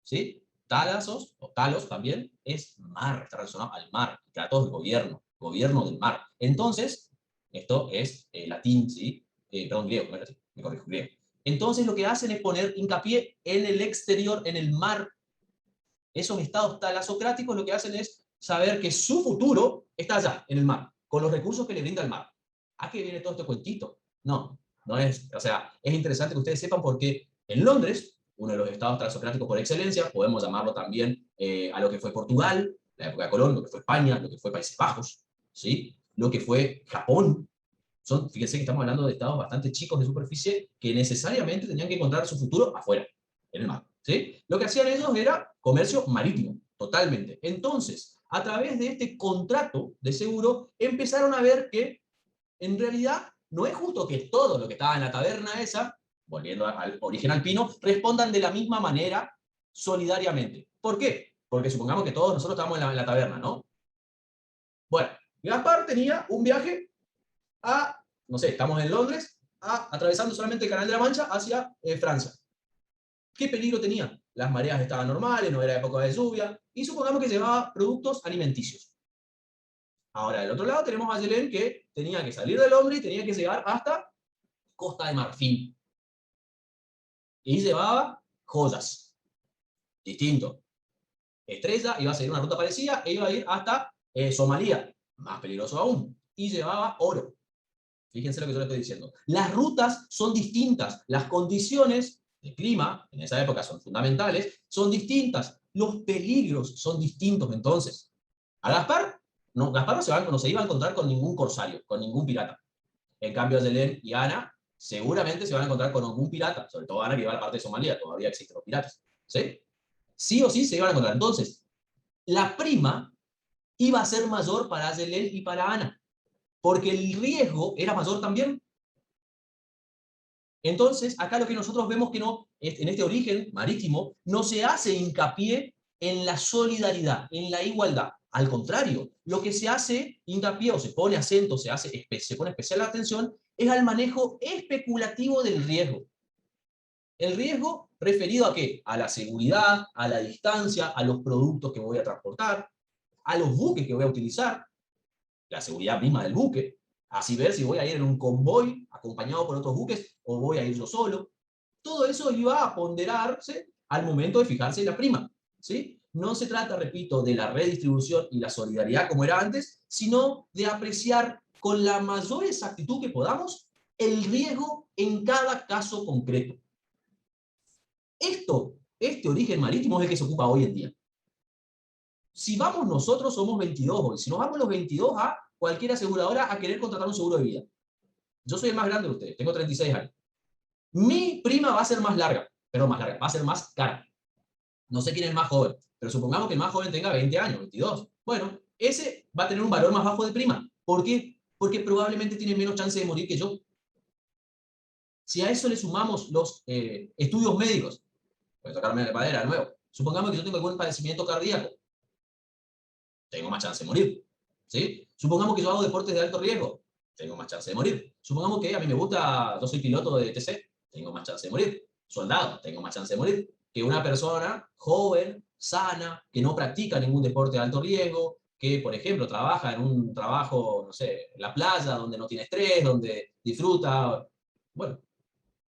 ¿Sí? Talasos, o talos también, es mar, está relacionado al mar. Kratos es gobierno, gobierno del mar. Entonces, esto es latín, ¿sí? Perdón, griego, me corrijo, griego. Entonces lo que hacen es poner hincapié en el exterior, en el mar. Esos estados talasocráticos lo que hacen es saber que su futuro está allá, en el mar, con los recursos que le brinda el mar. ¿A qué viene todo este cuentito? No, no es, o sea, es interesante que ustedes sepan porque en Londres, uno de los estados talasocráticos por excelencia, podemos llamarlo también a lo que fue Portugal, la época de Colón, lo que fue España, lo que fue Países Bajos, ¿sí? Lo que fue Japón. Fíjense que estamos hablando de estados bastante chicos de superficie que necesariamente tenían que encontrar su futuro afuera, en el mar. ¿Sí? Lo que hacían ellos era comercio marítimo, totalmente. Entonces, a través de este contrato de seguro, empezaron a ver que en realidad no es justo que todo lo que estaba en la taberna esa, volviendo al origen alpino, respondan de la misma manera solidariamente. ¿Por qué? Porque supongamos que todos nosotros estábamos en la taberna, ¿no? Bueno, Gaspar tenía un viaje a, no sé, estamos en Londres, atravesando solamente el Canal de la Mancha hacia Francia. ¿Qué peligro tenía? Las mareas estaban normales, no era época de lluvia, y supongamos que llevaba productos alimenticios. Ahora, del otro lado tenemos a Yelén que tenía que salir de Londres y tenía que llegar hasta Costa de Marfil. Y llevaba joyas. Distinto. Estrella iba a seguir una ruta parecida e iba a ir hasta Somalia, más peligroso aún. Y llevaba oro. Fíjense lo que yo les estoy diciendo. Las rutas son distintas, las condiciones de clima, en esa época son fundamentales, son distintas, los peligros son distintos entonces. A Gaspar no se iba a encontrar con ningún corsario, con ningún pirata. En cambio, Yelén y Ana seguramente se van a encontrar con algún pirata, sobre todo Ana que iba a la parte de Somalia, todavía existen los piratas. ¿Sí? Sí o sí se iban a encontrar. Entonces, la prima iba a ser mayor para Yelén y para Ana, porque el riesgo era mayor también. Entonces, acá lo que nosotros vemos que no, en este origen marítimo, no se hace hincapié en la solidaridad, en la igualdad. Al contrario, lo que se hace hincapié o se pone acento, se pone especial atención, es al manejo especulativo del riesgo. El riesgo referido a ¿qué? A la seguridad, a la distancia, a los productos que voy a transportar, a los buques que voy a utilizar, la seguridad misma del buque, así ver si voy a ir en un convoy acompañado por otros buques o voy a ir yo solo. Todo eso iba a ponderarse al momento de fijarse en la prima, ¿sí? No se trata, repito, de la redistribución y la solidaridad como era antes, sino de apreciar con la mayor exactitud que podamos el riesgo en cada caso concreto. Este origen marítimo es el que se ocupa hoy en día. Si vamos nosotros, somos 22 hoy. Si nos vamos los 22 a cualquier aseguradora a querer contratar un seguro de vida. Yo soy el más grande de ustedes, tengo 36 años. Mi prima va a ser más larga, va a ser más cara. No sé quién es el más joven, pero supongamos que el más joven tenga 20 años, 22. Bueno, ese va a tener un valor más bajo de prima. ¿Por qué? Porque probablemente tiene menos chance de morir que yo. Si a eso le sumamos los estudios médicos, voy a tocarme la madera de nuevo. Supongamos que yo tengo algún padecimiento cardíaco. Tengo más chance de morir. ¿Sí? Supongamos que yo hago deportes de alto riesgo. Tengo más chance de morir. Supongamos que a mí me gusta, yo soy piloto de TC. Tengo más chance de morir. Soldado, tengo más chance de morir. Que una persona joven, sana, que no practica ningún deporte de alto riesgo, que, por ejemplo, trabaja en un trabajo, no sé, en la playa, donde no tiene estrés, donde disfruta. Bueno,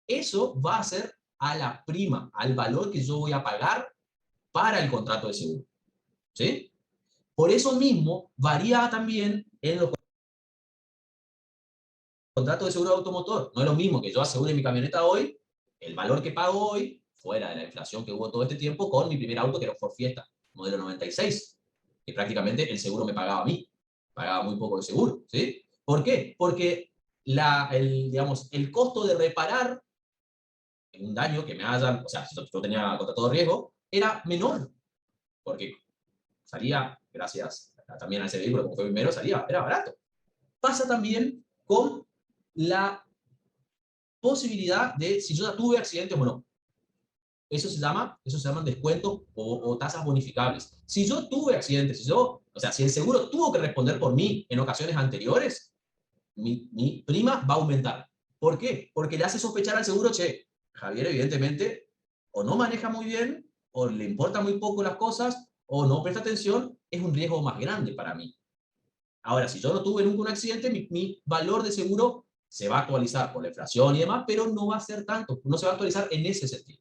eso va a ser a la prima, al valor que yo voy a pagar para el contrato de seguro. ¿Sí? Por eso mismo, varía también en los contratos de seguro automotor. No es lo mismo que yo asegure mi camioneta hoy, el valor que pago hoy, fuera de la inflación que hubo todo este tiempo, con mi primer auto que era un Ford Fiesta, modelo 96, que prácticamente el seguro me pagaba a mí. Pagaba muy poco de seguro. ¿Sí? ¿Por qué? Porque el costo de reparar un daño que me hayan, o sea, si yo tenía contratado de riesgo, era menor. Porque salía, gracias también a ese vehículo, como fue primero, era barato. Pasa también con la posibilidad de si yo ya tuve accidentes o no. Eso se llaman descuentos o tasas bonificables. Si yo tuve accidentes, si el seguro tuvo que responder por mí en ocasiones anteriores, mi prima va a aumentar. ¿Por qué? Porque le hace sospechar al seguro, che, Javier evidentemente o no maneja muy bien, o le importan muy poco las cosas, o no presta atención, es un riesgo más grande para mí. Ahora, si yo no tuve nunca un accidente, mi valor de seguro se va a actualizar por la inflación y demás, pero no va a ser tanto, no se va a actualizar en ese sentido.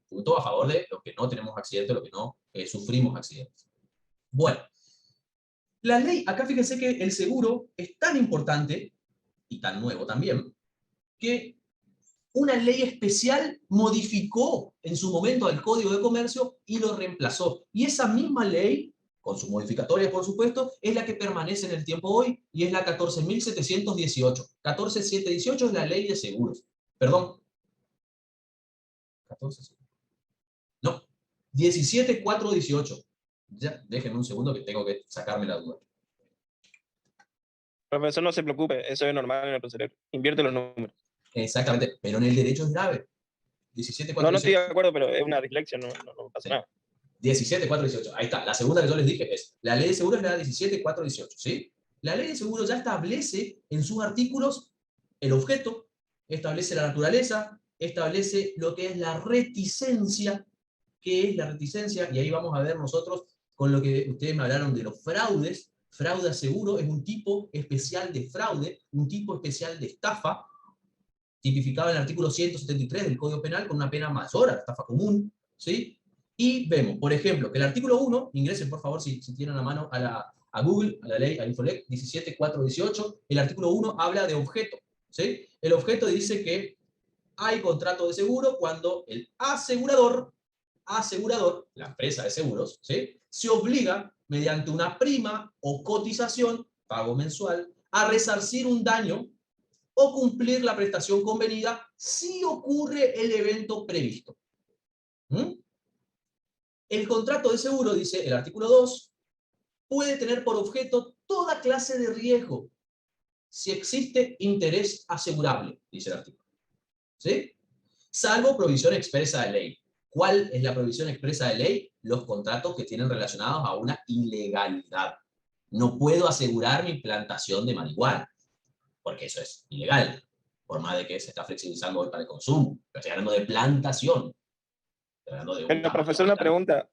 Punto a favor de los que no tenemos accidentes, los que no sufrimos accidentes. Bueno, la ley, acá fíjense que el seguro es tan importante, y tan nuevo también, que una ley especial modificó en su momento al Código de Comercio y lo reemplazó. Y esa misma ley, con sus modificatorias por supuesto, es la que permanece en el tiempo hoy, y es la 14.718. 14.718 es la ley de seguros. Perdón. 17.418. Ya, déjenme un segundo que tengo que sacarme la duda. Profesor, no se preocupe, eso es normal en el proceso. Invierte los números. Exactamente, pero en el derecho es grave. 17.418. No estoy de acuerdo, pero es una dislexia, no pasa nada. 17.418, ahí está. La segunda que yo les dije es, la ley de seguros es la 17.418, ¿sí? La ley de seguros ya establece en sus artículos el objeto, establece la naturaleza, establece lo que es la reticencia, qué es la reticencia, y ahí vamos a ver nosotros con lo que ustedes me hablaron de los fraudes. Fraude a seguro es un tipo especial de fraude, un tipo especial de estafa, tipificado en el artículo 173 del Código Penal con una pena mayor a la estafa común, ¿sí? Y vemos, por ejemplo, que el artículo 1, ingresen por favor si tienen a mano a a Google, a la ley, a Infolec 17.418, el artículo 1 habla de objeto, ¿sí? El objeto dice que hay contrato de seguro cuando el asegurador, la empresa de seguros, ¿sí?, se obliga mediante una prima o cotización, pago mensual, a resarcir un daño o cumplir la prestación convenida si ocurre el evento previsto. ¿Mm? El contrato de seguro, dice el artículo 2, puede tener por objeto toda clase de riesgo si existe interés asegurable, dice el artículo. ¿Sí? Salvo provisión expresa de ley. ¿Cuál es la provisión expresa de ley? Los contratos que tienen relacionados a una ilegalidad. No puedo asegurar mi plantación de marihuana, porque eso es ilegal, por más de que se está flexibilizando hoy para el consumo. Pero estoy hablando de plantación. Estoy hablando de un Pero, profesor, una pregunta.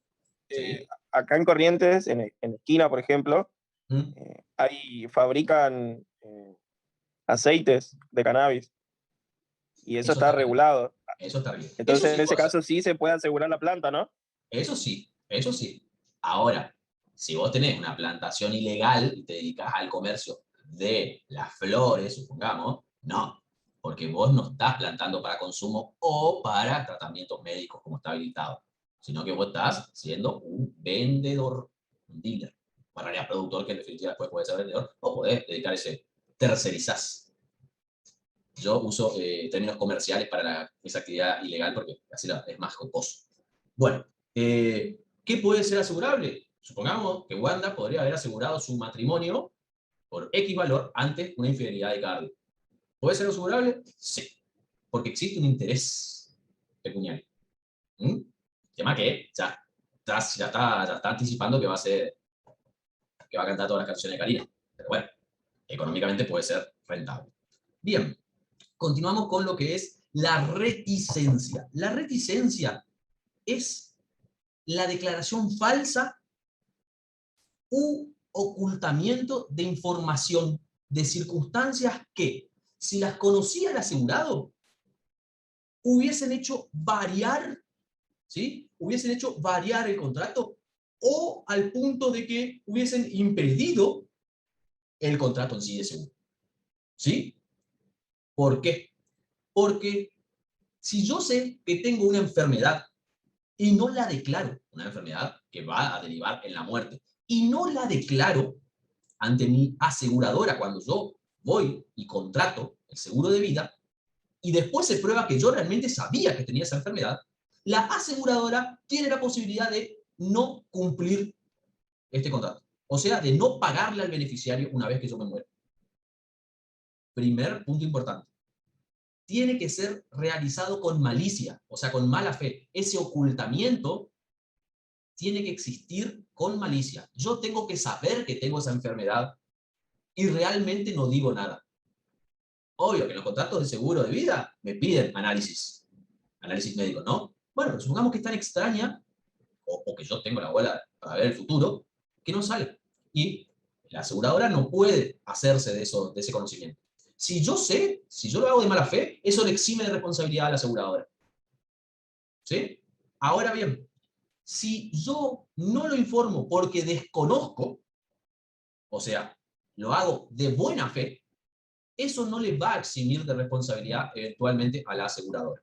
Sí. Acá en Corrientes, en esquina, por ejemplo, ¿Mm? fabrican aceites de cannabis. Y eso está está bien. regulado. Eso está bien. Entonces, Eso sí en ese puede caso, sí se puede asegurar la planta, ¿no? Eso sí, eso sí. Ahora, si vos tenés una plantación ilegal y te dedicas al comercio de las flores, supongamos, no, porque vos no estás plantando para consumo o para tratamientos médicos como está habilitado, sino que vos estás siendo un vendedor, un dealer, para realidad productor, que en definitiva después puede ser vendedor, o podés dedicar ese tercerizás. Yo uso términos comerciales para esa actividad ilegal porque así es más jocoso. Bueno, ¿qué puede ser asegurable? Supongamos que Wanda podría haber asegurado su matrimonio por X valor antes una infidelidad de Carly. ¿Puede ser asegurable? Sí, porque existe un interés pecuniario. ¿Mm? Tema que ya está anticipando que va a cantar todas las canciones de Karina. Pero bueno, económicamente puede ser rentable. Bien, continuamos con lo que es la reticencia. La reticencia es la declaración falsa u ocultamiento de información de circunstancias que, si las conocía el asegurado, hubiesen hecho variar, ¿sí? Hubiesen hecho variar el contrato o al punto de que hubiesen impedido el contrato en sí de seguro. ¿Sí? ¿Por qué? Porque si yo sé que tengo una enfermedad y no la declaro, una enfermedad que va a derivar en la muerte, y no la declaro ante mi aseguradora cuando yo voy y contrato el seguro de vida, y después se prueba que yo realmente sabía que tenía esa enfermedad, la aseguradora tiene la posibilidad de no cumplir este contrato. O sea, de no pagarle al beneficiario una vez que yo me muero. Primer punto importante. Tiene que ser realizado con malicia, o sea, con mala fe. Ese ocultamiento tiene que existir con malicia. Yo tengo que saber que tengo esa enfermedad y realmente no digo nada. Obvio que en los contratos de seguro de vida me piden análisis médico, ¿no? Bueno, pero supongamos que es tan extraña, o que yo tengo la bola para ver el futuro, que no sale. Y la aseguradora no puede hacerse de ese conocimiento. Si yo sé, si yo lo hago de mala fe, eso le exime de responsabilidad a la aseguradora. ¿Sí? Ahora bien, si yo no lo informo porque desconozco, o sea, lo hago de buena fe, eso no le va a eximir de responsabilidad eventualmente a la aseguradora.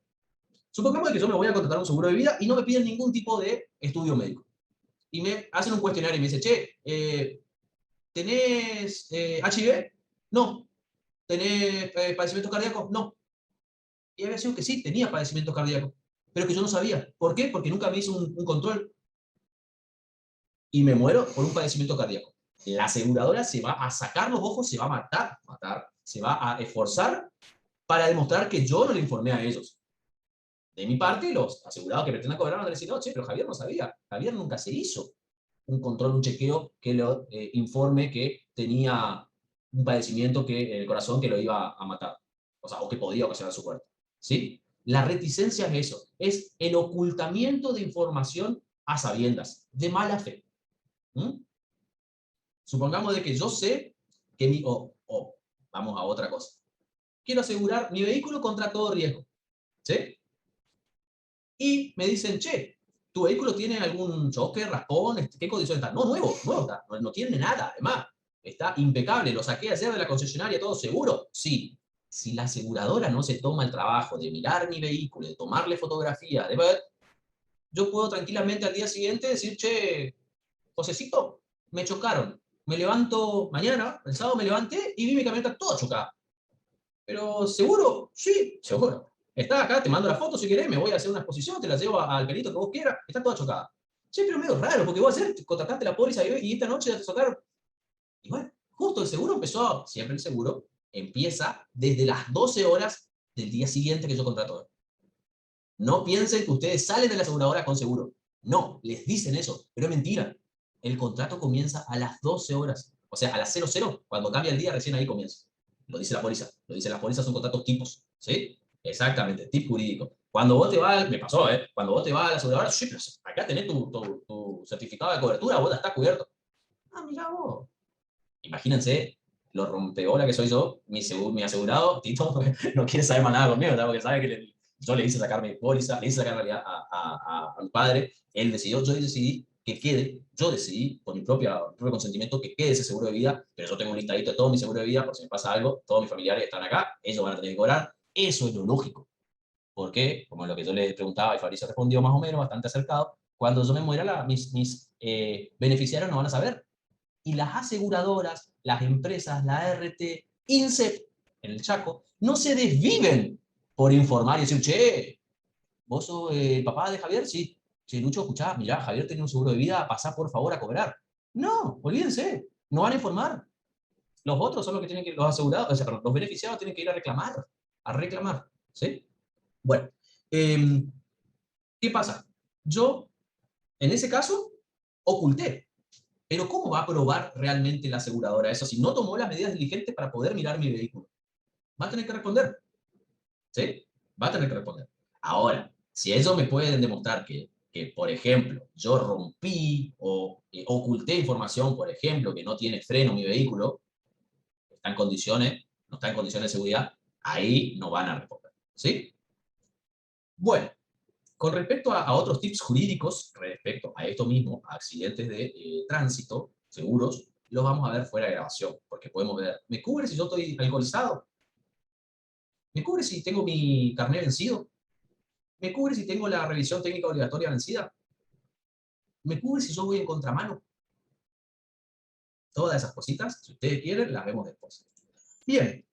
Supongamos que yo me voy a contratar un seguro de vida y no me piden ningún tipo de estudio médico. Y me hacen un cuestionario y me dicen, che, ¿tenés HIV? No. ¿Tenés padecimientos cardíacos? No. Y había sido que sí, tenía padecimientos cardíacos, pero que yo no sabía. ¿Por qué? Porque nunca me hice un control. Y me muero por un padecimiento cardíaco. La aseguradora se va a sacar los ojos, se va a matar, se va a esforzar para demostrar que yo no le informé a ellos. De mi parte, los asegurados que pretendan cobrar van a decir, no, che, pero Javier no sabía. Javier nunca se hizo un control, un chequeo que lo informe que tenía un padecimiento en el corazón que lo iba a matar. O sea, o que podía ocasionar su muerte. ¿Sí? La reticencia es eso. Es el ocultamiento de información a sabiendas, de mala fe. ¿Mm? Supongamos de que yo sé que vamos a otra cosa. Quiero asegurar mi vehículo contra todo riesgo. ¿Sí? Y me dicen, che, ¿Tu vehículo tiene algún choque, raspón? ¿Qué condiciones está? No, nuevo está. No tiene nada, además. Está impecable. Lo saqué ayer de la concesionaria, todo seguro. Sí. Si la aseguradora no se toma el trabajo de mirar mi vehículo, de tomarle fotografía, de ver, yo puedo tranquilamente al día siguiente decir, che, Josecito, me chocaron. Me levanto mañana, el sábado me levanté y vi mi camioneta toda chocada. Pero, ¿seguro? Sí, seguro. Está acá, te mando la foto si querés, me voy a hacer una exposición, te la llevo al perito que vos quieras, está toda chocada. Che, pero medio raro, porque vos contrataste la póliza y esta noche ya te chocaron. Y bueno, justo el seguro empezó, siempre el seguro, empieza desde las 12 horas del día siguiente que yo contrato. No piensen que ustedes salen de la aseguradora con seguro. No, les dicen eso, pero es mentira. El contrato comienza a las 12 horas. O sea, a las 00, cuando cambia el día, recién ahí comienza. Lo dice la póliza. Lo dice las pólizas, son contratos tipos. ¿Sí? Exactamente, tip jurídico. Cuando vos te vas, me pasó, cuando vos te vas a la aseguradora, sí, pero acá tenés tu certificado de cobertura, vos ya estás cubierto. Ah, mirá vos. Imagínense lo rompebola que soy yo, mi asegurado, Tito, no quiere saber más nada conmigo, ¿verdad? Porque sabe que yo le hice sacar mi póliza, le hice sacar en realidad a mi padre, él decidió, yo decidí que quede, yo decidí por mi propio consentimiento que quede ese seguro de vida, pero yo tengo un listadito de todo mi seguro de vida, por si me pasa algo, todos mis familiares están acá, ellos van a tener que cobrar, eso es lo lógico. Porque, como lo que yo le preguntaba y Fabricio respondió más o menos, bastante acercado, cuando yo me muera, mis beneficiarios no van a saber. Y las aseguradoras, las empresas, la ART, INSEP, en el Chaco, no se desviven por informar y decir, che, ¿vos sos el papá de Javier? Sí. Che, Lucho, escuchá, mirá, Javier tiene un seguro de vida, pasá por favor a cobrar. No, olvídense, no van a informar. Los otros son los que tienen que, los asegurados, o sea, perdón, los beneficiados tienen que ir a reclamar, ¿sí? Bueno, ¿qué pasa? Yo, en ese caso, oculté. Pero ¿cómo va a probar realmente la aseguradora eso si no tomó las medidas diligentes para poder mirar mi vehículo? Va a tener que responder. ¿Sí? Va a tener que responder. Ahora, si ellos me pueden demostrar que por ejemplo, yo rompí o oculté información, por ejemplo, que no tiene freno mi vehículo, está en condiciones, no está en condiciones de seguridad, ahí no van a responder. ¿Sí? Bueno, con respecto a otros tips jurídicos, respecto a esto mismo, a accidentes de tránsito, seguros, los vamos a ver fuera de grabación, porque podemos ver, ¿me cubre si yo estoy alcoholizado? ¿Me cubre si tengo mi carnet vencido? ¿Me cubre si tengo la revisión técnica obligatoria vencida? ¿Me cubre si yo voy en contramano? Todas esas cositas, si ustedes quieren, las vemos después. Bien,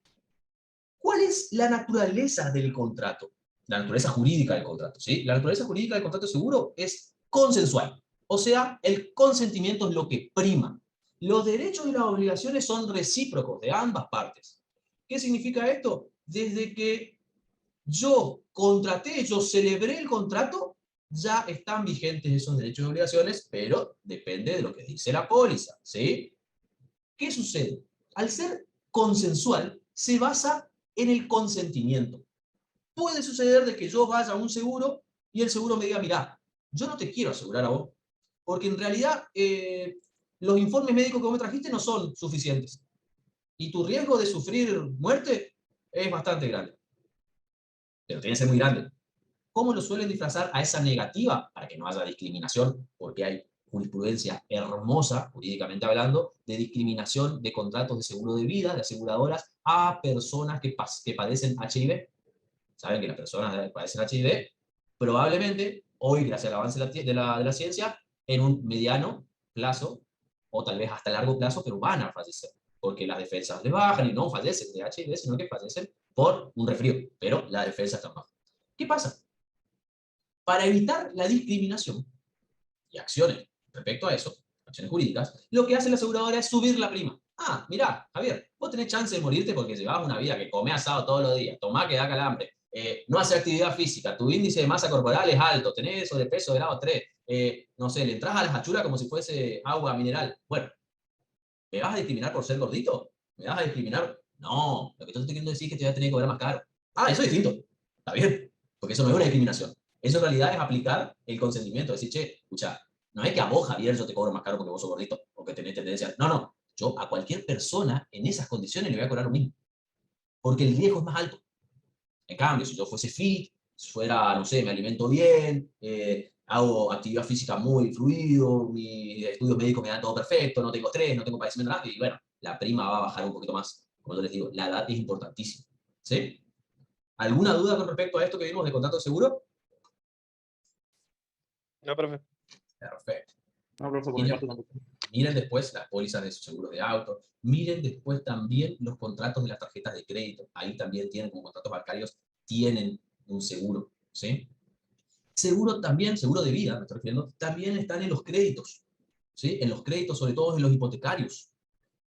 ¿cuál es la naturaleza del contrato? La naturaleza jurídica del contrato, ¿sí? La naturaleza jurídica del contrato de seguro es consensual. O sea, el consentimiento es lo que prima. Los derechos y las obligaciones son recíprocos de ambas partes. ¿Qué significa esto? Desde que yo contraté, yo celebré el contrato, ya están vigentes esos derechos y obligaciones, pero depende de lo que dice la póliza, ¿sí? ¿Qué sucede? Al ser consensual, se basa en el consentimiento. Puede suceder de que yo vaya a un seguro y el seguro me diga, mirá, yo no te quiero asegurar a vos, porque en realidad los informes médicos que vos me trajiste no son suficientes. Y tu riesgo de sufrir muerte es bastante grande. Pero tiene que ser muy grande. ¿Cómo lo suelen disfrazar a esa negativa? Para que no haya discriminación, porque hay jurisprudencia hermosa, jurídicamente hablando, de discriminación de contratos de seguro de vida, de aseguradoras, a personas que padecen HIV. Saben que las personas que padecen HIV, probablemente, hoy, gracias al avance de la ciencia, en un mediano plazo, o tal vez hasta largo plazo, pero van a fallecer, porque las defensas les bajan y no fallecen de HIV, sino que fallecen por un resfrío, pero las defensas están bajas. ¿Qué pasa? Para evitar la discriminación y acciones respecto a eso, acciones jurídicas, lo que hace la aseguradora es subir la prima. Ah, mirá, Javier, vos tenés chance de morirte porque llevabas una vida que comés asado todos los días, tomás que da calambre, no hace actividad física, tu índice de masa corporal es alto, tenés sobrepeso de grado 3, no sé, le entras a las achuras como si fuese agua mineral. Bueno, ¿me vas a discriminar por ser gordito? ¿Me vas a discriminar? No, lo que yo te estoy queriendo decir es que te voy a tener que cobrar más caro. Ah, eso es distinto. Está bien, porque eso no es una discriminación. Eso en realidad es aplicar el consentimiento, decir, che, escucha, no es que a vos, Javier, yo te cobro más caro porque vos sos gordito o que tenés tendencia. No, no, yo a cualquier persona en esas condiciones le voy a cobrar lo mismo, porque el riesgo es más alto. En cambio, si yo fuese fit, si fuera, no sé, me alimento bien, hago actividad física muy fluido, mis estudios médicos me dan todo perfecto, no tengo estrés, no tengo padecimiento nada, y bueno, la prima va a bajar un poquito más. Como yo les digo, la edad es importantísima. ¿Sí? ¿Alguna duda con respecto a esto que vimos de contrato de seguro? No, profe. Perfecto. No, profe, por mi parte tampoco. Miren después las pólizas de sus seguros de auto. Miren después también los contratos de las tarjetas de crédito. Ahí también tienen, como contratos bancarios, tienen un seguro. ¿Sí? Seguro también, seguro de vida, me estoy refiriendo, también están en los créditos. ¿Sí? En los créditos, sobre todo en los hipotecarios.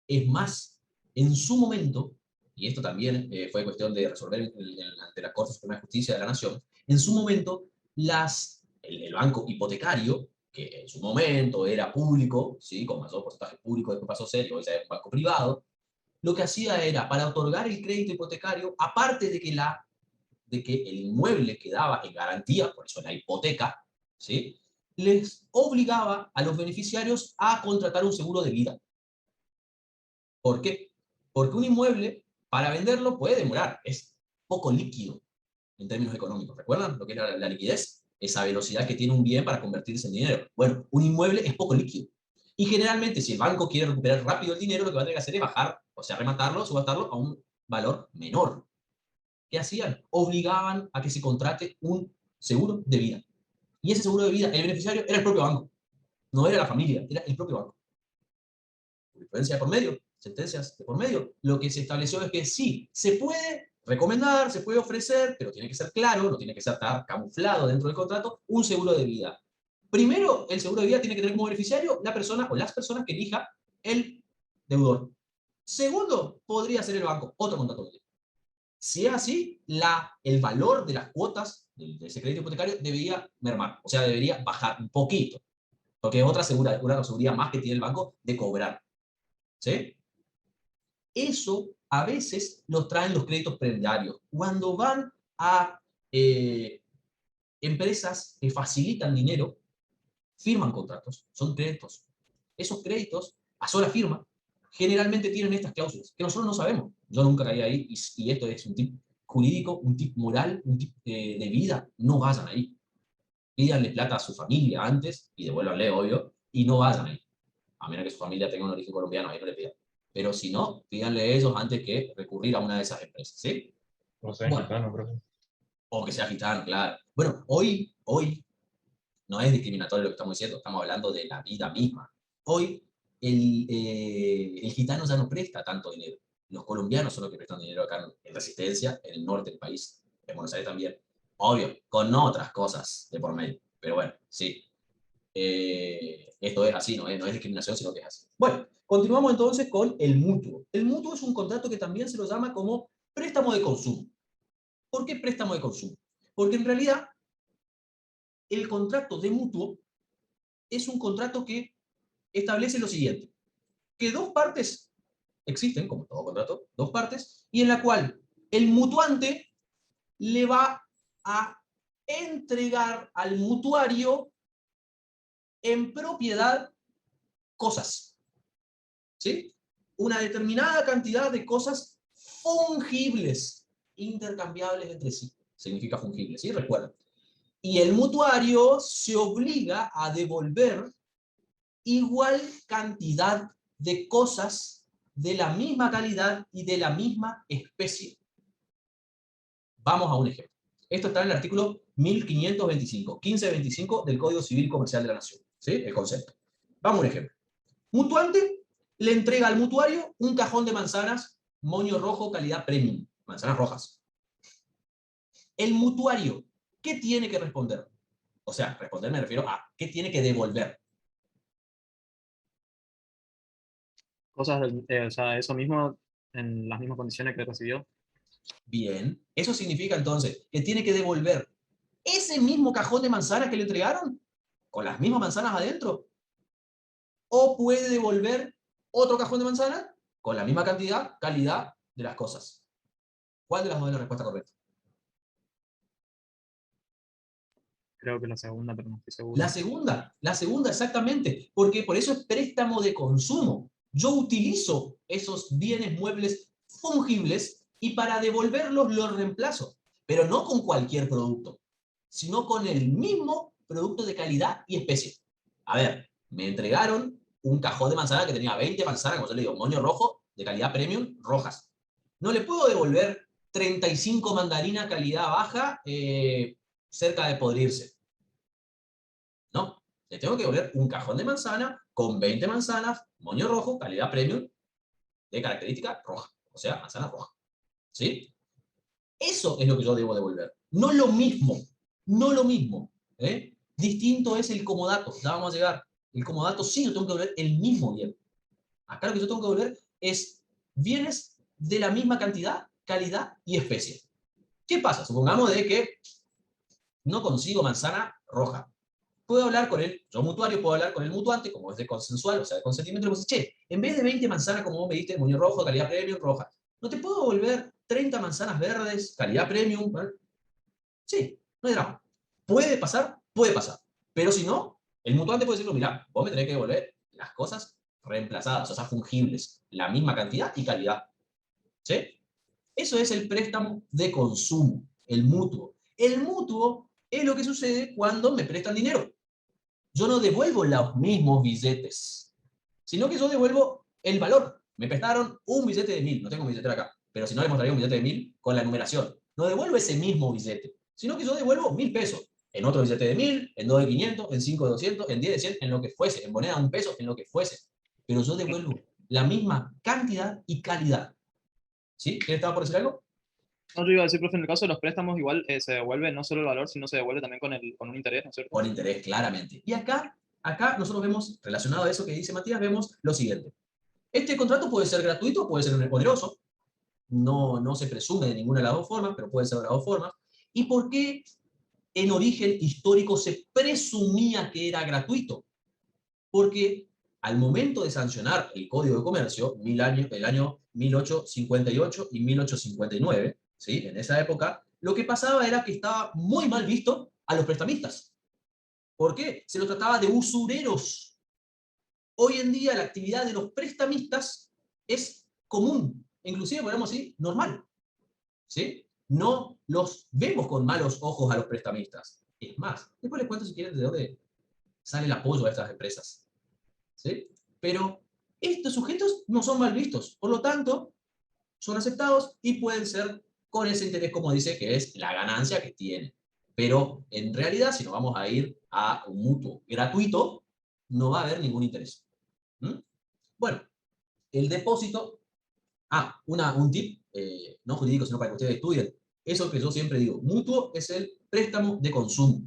Es más, en su momento, y esto también fue cuestión de resolver ante la Corte Suprema de Justicia de la Nación, en su momento, el banco hipotecario, que en su momento era público, ¿sí? Con mayor porcentaje público, después pasó a ser, y hoy ya es un banco privado, lo que hacía era, para otorgar el crédito hipotecario, aparte de que el inmueble quedaba en garantía, por eso la hipoteca, ¿sí? Les obligaba a los beneficiarios a contratar un seguro de vida. ¿Por qué? Porque un inmueble, para venderlo, puede demorar, es poco líquido en términos económicos. ¿Recuerdan lo que era la liquidez? Esa velocidad que tiene un bien para convertirse en dinero. Bueno, un inmueble es poco líquido. Y generalmente, si el banco quiere recuperar rápido el dinero, lo que va a tener que hacer es bajar, o sea, rematarlo, subastarlo a un valor menor. ¿Qué hacían? Obligaban a que se contrate un seguro de vida. Y ese seguro de vida, el beneficiario era el propio banco. No era la familia, era el propio banco. Jurisprudencia de por medio, sentencias de por medio. Lo que se estableció es que sí, se puede recomendar, se puede ofrecer, pero tiene que ser claro, no tiene que ser tan camuflado dentro del contrato, un seguro de vida. Primero, el seguro de vida tiene que tener como beneficiario la persona o las personas que elija el deudor. Segundo, podría ser el banco, otro contrato de vida. Si es así, el valor de las cuotas de ese crédito hipotecario debería mermar, o sea, debería bajar un poquito, porque es una seguridad más que tiene el banco de cobrar. ¿Sí? Eso a veces los traen los créditos prediarios. Cuando van a empresas que facilitan dinero, firman contratos, son créditos. Esos créditos, a sola firma, generalmente tienen estas cláusulas, que nosotros no sabemos. Yo nunca caí ahí, y esto es un tip jurídico, un tip moral, un tip de vida. No vayan ahí. Pídanle plata a su familia antes, y devuélvanle, obvio, y no vayan ahí. A menos que su familia tenga un origen colombiano, ahí no le pidan. Pero si no, pídanle ellos antes que recurrir a una de esas empresas, ¿sí? O sea, gitano, profe. O que sea gitano, claro. Bueno, hoy no es discriminatorio lo que estamos diciendo, estamos hablando de la vida misma. Hoy el gitano ya no presta tanto dinero. Los colombianos son los que prestan dinero acá en Resistencia, en el norte del país, en Buenos Aires también. Obvio, con otras cosas de por medio. Pero bueno, sí. Esto es así, no es discriminación, sino que es así. Bueno, continuamos entonces con el mutuo. El mutuo es un contrato que también se lo llama como préstamo de consumo. ¿Por qué préstamo de consumo? Porque en realidad el contrato de mutuo es un contrato que establece lo siguiente, que dos partes existen, como todo contrato, dos partes, y en la cual el mutuante le va a entregar al mutuario en propiedad cosas, ¿sí? Una determinada cantidad de cosas fungibles, intercambiables entre sí. Significa fungibles, ¿sí? Recuerden. Y el mutuario se obliga a devolver igual cantidad de cosas de la misma calidad y de la misma especie. Vamos a un ejemplo. Esto está en el artículo 1525 del Código Civil Comercial de la Nación. ¿Sí? El concepto. Vamos a un ejemplo. Mutuante le entrega al mutuario un cajón de manzanas moño rojo calidad premium. Manzanas rojas. El mutuario, ¿qué tiene que responder? O sea, responder me refiero a ¿qué tiene que devolver? Cosas, o sea, eso mismo en las mismas condiciones que recibió. Bien. Eso significa entonces que tiene que devolver ese mismo cajón de manzanas que le entregaron, con las mismas manzanas adentro. O puede devolver otro cajón de manzanas con la misma cantidad, calidad de las cosas. ¿Cuál de las dos es la respuesta correcta? Creo que la segunda, pero no estoy seguro. La segunda exactamente, porque por eso es préstamo de consumo. Yo utilizo esos bienes muebles fungibles y para devolverlos los reemplazo, pero no con cualquier producto, sino con el mismo producto de calidad y especie. A ver, me entregaron un cajón de manzana que tenía 20 manzanas, como yo le digo, moño rojo, de calidad premium, rojas. No le puedo devolver 35 mandarinas calidad baja cerca de podrirse. No, le tengo que devolver un cajón de manzana con 20 manzanas, moño rojo, calidad premium, de característica roja. O sea, manzana roja. ¿Sí? Eso es lo que yo debo devolver. No lo mismo. No lo mismo. Distinto es el comodato. Ya vamos a llegar. El comodato sí, yo tengo que devolver el mismo bien. Acá lo que yo tengo que devolver es bienes de la misma cantidad, calidad y especie. ¿Qué pasa? Supongamos de que no consigo manzana roja. Puedo hablar con el, yo mutuario, puedo hablar con el mutuante, como es de consensual, o sea, de consentimiento, le puedo decir, che, en vez de 20 manzanas, como vos me diste, moño rojo, calidad premium, roja, ¿no te puedo devolver 30 manzanas verdes, calidad premium? ¿Vale? Sí, no hay drama. ¿Puede pasar? Puede pasar. Pero si no, el mutuante puede decirlo, mirá, vos me tenés que devolver las cosas reemplazadas, o sea, fungibles, la misma cantidad y calidad. ¿Sí? Eso es el préstamo de consumo, el mutuo. El mutuo es lo que sucede cuando me prestan dinero. Yo no devuelvo los mismos billetes, sino que yo devuelvo el valor. Me prestaron un billete de 1000, no tengo un billete acá, pero si no le mostraría un billete de 1000 con la numeración. No devuelvo ese mismo billete, sino que yo devuelvo 1000 pesos. En otro billete de 1000, en 2 de 500, en 5 de 200, en 10 de 100, en lo que fuese, en moneda de 1 peso, en lo que fuese. Pero yo devuelvo la misma cantidad y calidad. ¿Sí? ¿Quién estaba por decir algo? No, yo iba a decir, profe, en el caso de los préstamos, igual se devuelve no solo el valor, sino se devuelve también con un interés, ¿no es cierto? Con interés, claramente. Y acá nosotros vemos, relacionado a eso que dice Matías, vemos lo siguiente. Este contrato puede ser gratuito, puede ser oneroso, no se presume de ninguna de las dos formas, pero puede ser de las dos formas. ¿Y por qué en origen histórico se presumía que era gratuito? Porque al momento de sancionar el Código de Comercio, el año 1858 y 1859, ¿sí? En esa época, lo que pasaba era que estaba muy mal visto a los prestamistas. ¿Por qué? Se los trataba de usureros. Hoy en día la actividad de los prestamistas es común, inclusive, podemos decir, normal. ¿Sí? No los vemos con malos ojos a los prestamistas. Es más, después les cuento si quieren de dónde sale el apoyo a estas empresas. ¿Sí? Pero estos sujetos no son mal vistos, por lo tanto, son aceptados y pueden ser con ese interés, como dice, que es la ganancia que tienen. Pero en realidad, si nos vamos a ir a un mutuo gratuito, no va a haber ningún interés. ¿Mm? Bueno, el depósito... un tip, no jurídico, sino para que ustedes estudien. Eso que yo siempre digo, mutuo es el préstamo de consumo.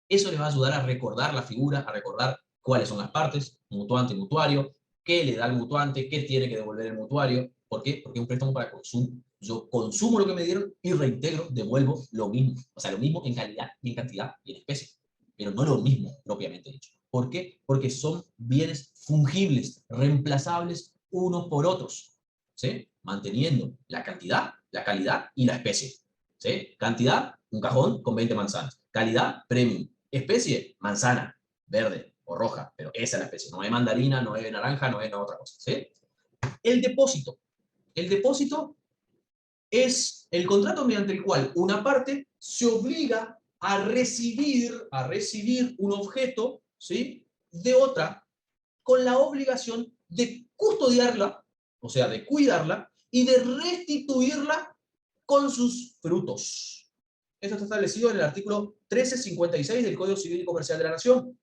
Eso les va a ayudar a recordar la figura, a recordar cuáles son las partes, mutuante y mutuario, qué le da el mutuante, qué tiene que devolver el mutuario. ¿Por qué? Porque es un préstamo para consumo. Yo consumo lo que me dieron y reintegro, devuelvo lo mismo. O sea, lo mismo en calidad y en cantidad y en especie. Pero no lo mismo propiamente dicho. ¿Por qué? Porque son bienes fungibles, reemplazables unos por otros. ¿Sí? Manteniendo la cantidad, la calidad y la especie. ¿Sí? Cantidad, un cajón con 20 manzanas. Calidad, premium. Especie, manzana, verde o roja, pero esa es la especie. No es mandarina, no es naranja, no es otra cosa. ¿Sí? El depósito. El depósito es el contrato mediante el cual una parte se obliga a recibir un objeto, ¿sí?, de otra, con la obligación de custodiarla, o sea, de cuidarla, y de restituirla con sus frutos. Esto está establecido en el artículo 1356 del Código Civil y Comercial de la Nación.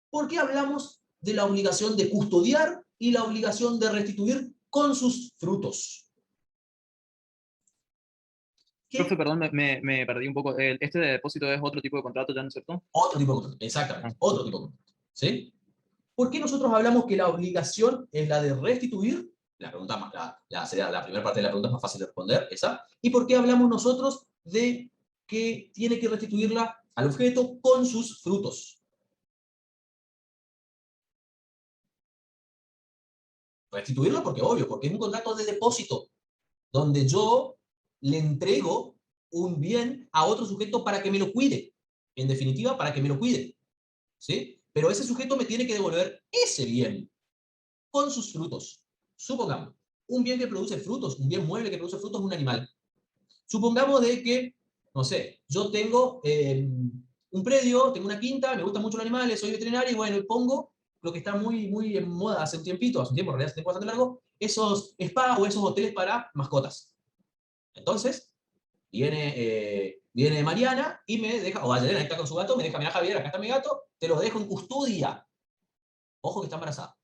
¿Por qué hablamos de la obligación de custodiar y la obligación de restituir con sus frutos? ¿Qué? Profe, perdón, me perdí un poco. Este de depósito es otro tipo de contrato, ¿ya no es cierto? Otro tipo de contrato, exactamente, otro tipo de contrato. ¿Sí? ¿Por qué nosotros hablamos que la obligación es la de restituir? La pregunta más, sería la primera parte de la pregunta es más fácil de responder, esa. ¿Y por qué hablamos nosotros de que tiene que restituirla al objeto con sus frutos? Restituirlo porque obvio, porque es un contrato de depósito, donde yo le entrego un bien a otro sujeto para que me lo cuide. En definitiva, para que me lo cuide. ¿Sí? Pero ese sujeto me tiene que devolver ese bien con sus frutos. Supongamos, un bien que produce frutos, un bien mueble que produce frutos es un animal. Supongamos de que, no sé, yo tengo un predio, tengo una quinta, me gustan mucho los animales, soy veterinario, y bueno, y pongo lo que está muy en moda hace un tiempito, en realidad hace un tiempo bastante largo, esos spa o esos hoteles para mascotas. Entonces, viene Mariana y me deja, o Ayelena, está con su gato, me deja, mira Javier, acá está mi gato, te lo dejo en custodia. Ojo que está embarazada.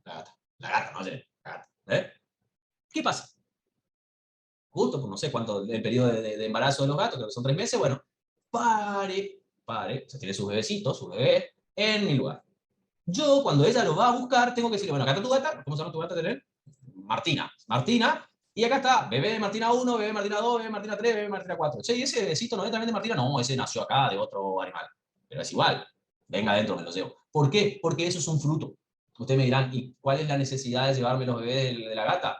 La gata, no Ayelena, la gata. ¿Qué pasa? Justo, pues no sé cuánto, el periodo de embarazo de los gatos, creo que son 3 meses, bueno, pare, o sea, tiene sus bebecitos, su bebé, en mi lugar. Yo, cuando ella lo va a buscar, tengo que decirle, bueno, acá está tu gata, ¿cómo se llama tu gata, Tener? Martina, y acá está, bebé Martina 1, bebé Martina 2, bebé Martina 3, bebé Martina 4. Che, ¿y ese bebecito no es también de Martina? No, ese nació acá, de otro animal. Pero es igual, venga adentro, me lo llevo. ¿Por qué? Porque eso es un fruto. Ustedes me dirán, ¿y cuál es la necesidad de llevarme los bebés de la gata?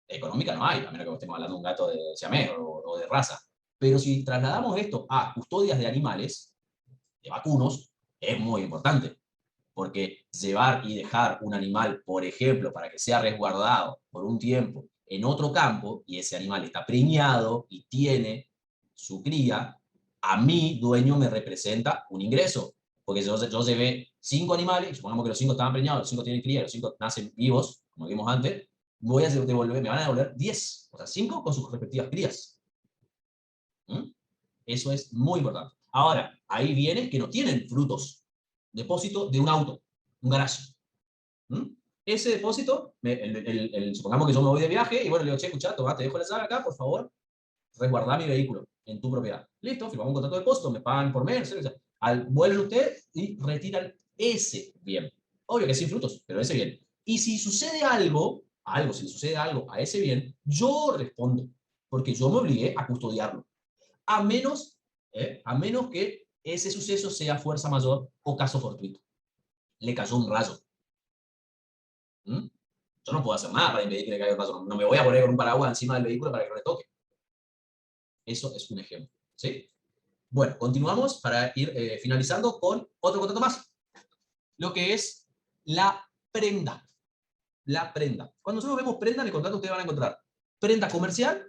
Económica no hay, a menos que estemos hablando de un gato de siamés o de raza. Pero si trasladamos esto a custodias de animales, de vacunos, es muy importante. Porque llevar y dejar un animal, por ejemplo, para que sea resguardado por un tiempo en otro campo, y ese animal está preñado y tiene su cría, a mí, dueño, me representa un ingreso. Porque yo llevé 5 animales, supongamos que los 5 estaban preñados, los 5 tienen cría, los 5 nacen vivos, como vimos antes, me van a devolver 10, o sea, 5 con sus respectivas crías. Eso es muy importante. Ahora, ahí viene que no tienen frutos. Depósito de un auto, un garaje. Ese depósito, supongamos que yo me voy de viaje, y bueno, le digo, che, escuchá, toma, te dejo la llave acá, por favor, resguardá mi vehículo en tu propiedad. Listo, firmamos un contrato de depósito, me pagan por mes, etc. Vuelven ustedes y retiran ese bien. Obvio que sin frutos, pero ese bien. Y si sucede si le sucede algo a ese bien, yo respondo, porque yo me obligué a custodiarlo. A menos que ese suceso sea fuerza mayor o caso fortuito. Le cayó un rayo. Yo no puedo hacer nada para impedir que le caiga un rayo. No me voy a poner con un paraguas encima del vehículo para que no le toque. Eso es un ejemplo. ¿Sí? Bueno, continuamos para ir finalizando con otro contrato más. Lo que es la prenda. La prenda. Cuando nosotros vemos prenda en el contrato, ustedes van a encontrar prenda comercial,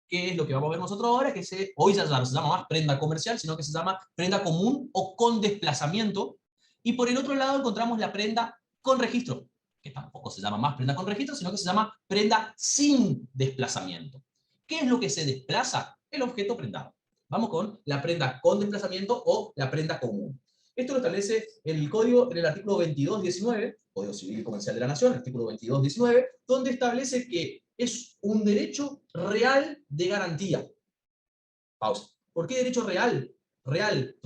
que es lo que vamos a ver nosotros ahora, que hoy ya no se llama más prenda comercial, sino que se llama prenda común o con desplazamiento. Y por el otro lado encontramos la prenda con registro, que tampoco se llama más prenda con registro, sino que se llama prenda sin desplazamiento. ¿Qué es lo que se desplaza? El objeto prendado. Vamos con la prenda con desplazamiento o la prenda común. Esto lo establece el código en el artículo 22.19, Código Civil y Comercial de la Nación, artículo 22.19, donde establece que es un derecho real de garantía. Pausa. ¿Por qué derecho real? Real,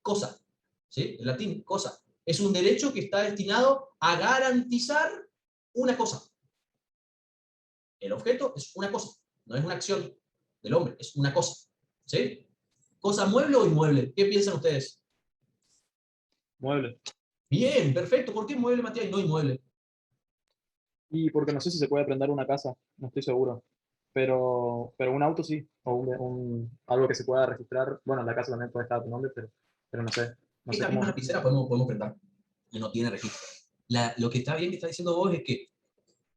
cosa. ¿Sí? En latín, cosa. Es un derecho que está destinado a garantizar una cosa. El objeto es una cosa, no es una acción del hombre, es una cosa. ¿Sí? ¿Cosa mueble o inmueble? ¿Qué piensan ustedes? Mueble. Bien, perfecto. ¿Por qué mueble, Matías, y no inmueble? Y porque no sé si se puede prender una casa, no estoy seguro. Pero un auto sí, o algo que se pueda registrar. Bueno, la casa también puede estar a tu nombre, pero no sé. No sé Esta cómo. misma lapicera podemos prender y no tiene registro. Lo que está bien que está diciendo vos es que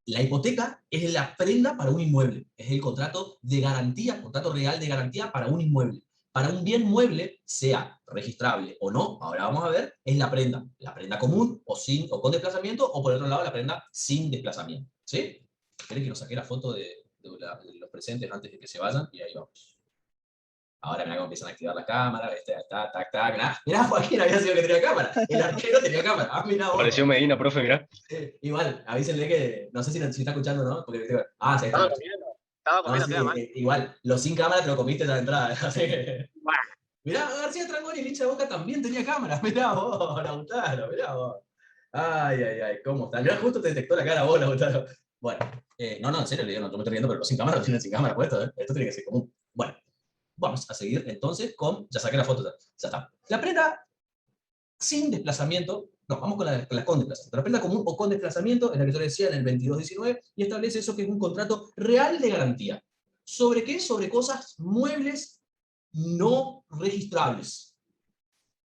la hipoteca es la prenda para un inmueble, es el contrato de garantía, contrato real de garantía para un inmueble. Para un bien mueble, sea registrable o no, ahora vamos a ver, es la prenda común o con desplazamiento, o por otro lado la prenda sin desplazamiento. ¿Sí? ¿Querés que nos saque la foto de los presentes antes de que se vayan? Y ahí vamos. Ahora mirá cómo empiezan a activar la cámara, mirá, Joaquín había sido que tenía cámara, el arquero tenía cámara, mirá vos. Pareció Medina, profe, mirá. Igual, avísenle que, no sé si está escuchando, ¿no? Porque, se está Estaba comiendo, no, sí, igual, los sin cámara te lo comiste ya de entrada, así que... Mirá, García Trangoni, el hincha de Boca, también tenía cámara, mirá vos, Lautaro, mirá vos. Ay, ¿cómo está? Mirá, justo te detectó la cara vos, Lautaro. Bueno, no, en serio, le digo, no, yo me estoy riendo, pero los sin cámara lo tienen sin cámara puesto, ¿eh? Esto tiene que ser común. Bueno. Vamos a seguir entonces con, ya saqué la foto, ya está. La prenda sin desplazamiento, no, vamos con la con desplazamiento. La prenda común o con desplazamiento es la que yo decía en el 22.19 y establece eso que es un contrato real de garantía. ¿Sobre qué? Sobre cosas muebles no registrables.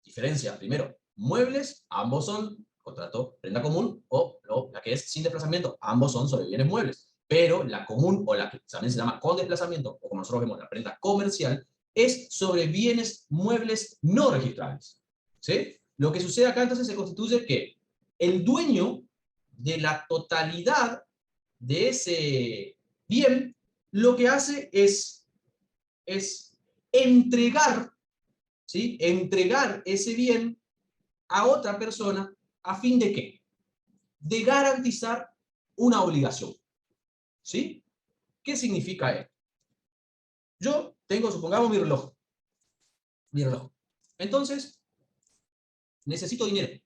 Diferencia, primero, muebles, ambos son contrato prenda común o la que es sin desplazamiento, ambos son sobre bienes muebles. Pero la común, o la que también se llama con desplazamiento, o como nosotros vemos la prenda comercial, es sobre bienes muebles no registrables. ¿Sí? Lo que sucede acá entonces se constituye que el dueño de la totalidad de ese bien, lo que hace es entregar, ¿sí? Entregar ese bien a otra persona a fin de ¿qué? De garantizar una obligación. ¿Sí? ¿Qué significa esto? Yo tengo, supongamos, mi reloj. Mi reloj. Entonces, necesito dinero.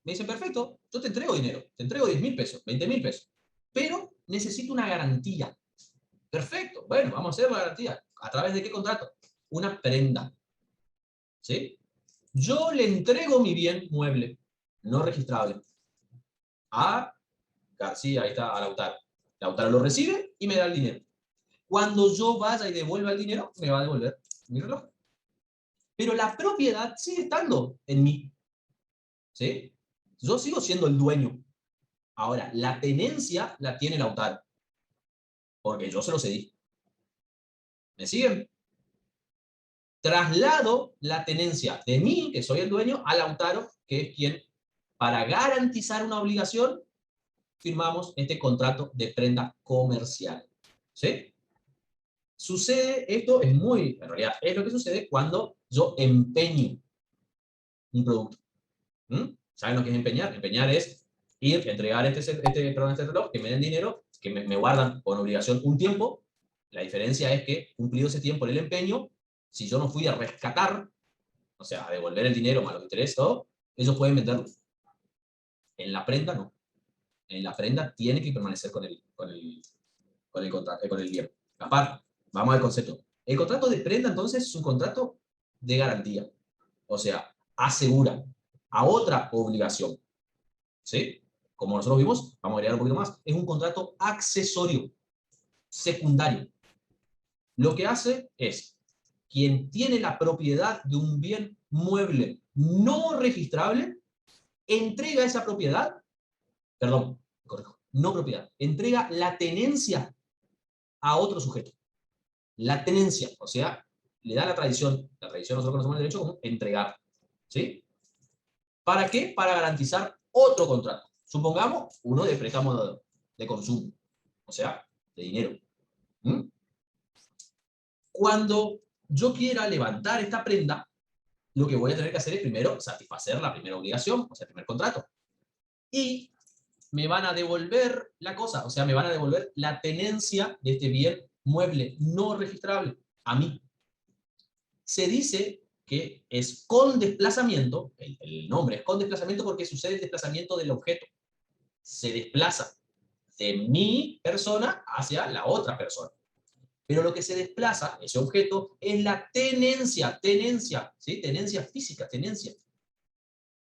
Me dicen, perfecto, yo te entrego dinero. Te entrego 10.000 pesos, 20.000 pesos. Pero necesito una garantía. Perfecto, bueno, vamos a hacer la garantía. ¿A través de qué contrato? Una prenda. ¿Sí? Yo le entrego mi bien mueble, no registrable, a García, ahí está, a Lautaro. Lautaro lo recibe y me da el dinero. Cuando yo vaya y devuelva el dinero, me va a devolver mi reloj. Pero la propiedad sigue estando en mí. ¿Sí? Yo sigo siendo el dueño. Ahora, la tenencia la tiene Lautaro. Porque yo se lo cedí. ¿Me siguen? Traslado la tenencia de mí, que soy el dueño, a Lautaro, que es quien, para garantizar una obligación, firmamos este contrato de prenda comercial. ¿Sí? Sucede, esto es muy, en realidad, es lo que sucede cuando yo empeño un producto. ¿Saben lo que es empeñar? Empeñar es ir, entregar este reloj, que me den dinero, que me guardan con obligación un tiempo. La diferencia es que, cumplido ese tiempo en el empeño, si yo no fui a rescatar, o sea, a devolver el dinero más los intereses, todo, ellos pueden venderlo. En la prenda no. En la prenda tiene que permanecer con el bien. Aparte, vamos al concepto. El contrato de prenda, entonces, es un contrato de garantía. O sea, asegura a otra obligación. ¿Sí? Como nosotros vimos, vamos a agregar un poquito más, es un contrato accesorio, secundario. Lo que hace es, quien tiene la propiedad de un bien mueble no registrable, entrega esa propiedad, perdón, corrijo, no propiedad, entrega la tenencia a otro sujeto. La tenencia, o sea, le da la tradición nosotros conocemos el derecho como entregar. ¿Sí? ¿Para qué? Para garantizar otro contrato. Supongamos uno de préstamo de consumo, o sea, de dinero. Cuando yo quiera levantar esta prenda, lo que voy a tener que hacer es primero satisfacer la primera obligación, o sea, el primer contrato. Y me van a devolver la cosa, o sea, me van a devolver la tenencia de este bien mueble no registrable a mí. Se dice que es con desplazamiento, el nombre es con desplazamiento porque sucede el desplazamiento del objeto. Se desplaza de mi persona hacia la otra persona. Pero lo que se desplaza, ese objeto, es la tenencia, ¿sí? Tenencia física, tenencia.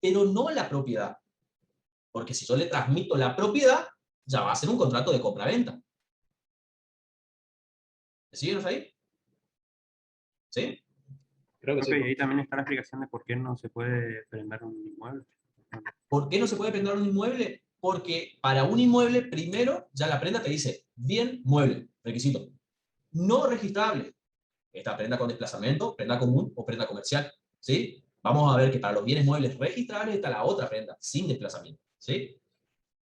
Pero no la propiedad. Porque si yo le transmito la propiedad, ya va a ser un contrato de compra-venta. ¿Me siguen ahí? ¿Sí? Creo que sí. Y ahí también está la explicación de por qué no se puede prendar un inmueble. ¿Por qué no se puede prendar un inmueble? Porque para un inmueble, primero, ya la prenda te dice, bien mueble, requisito. No registrable. Esta prenda con desplazamiento, prenda común o prenda comercial. ¿Sí? Vamos a ver que para los bienes muebles registrables está la otra prenda, sin desplazamiento. ¿Sí?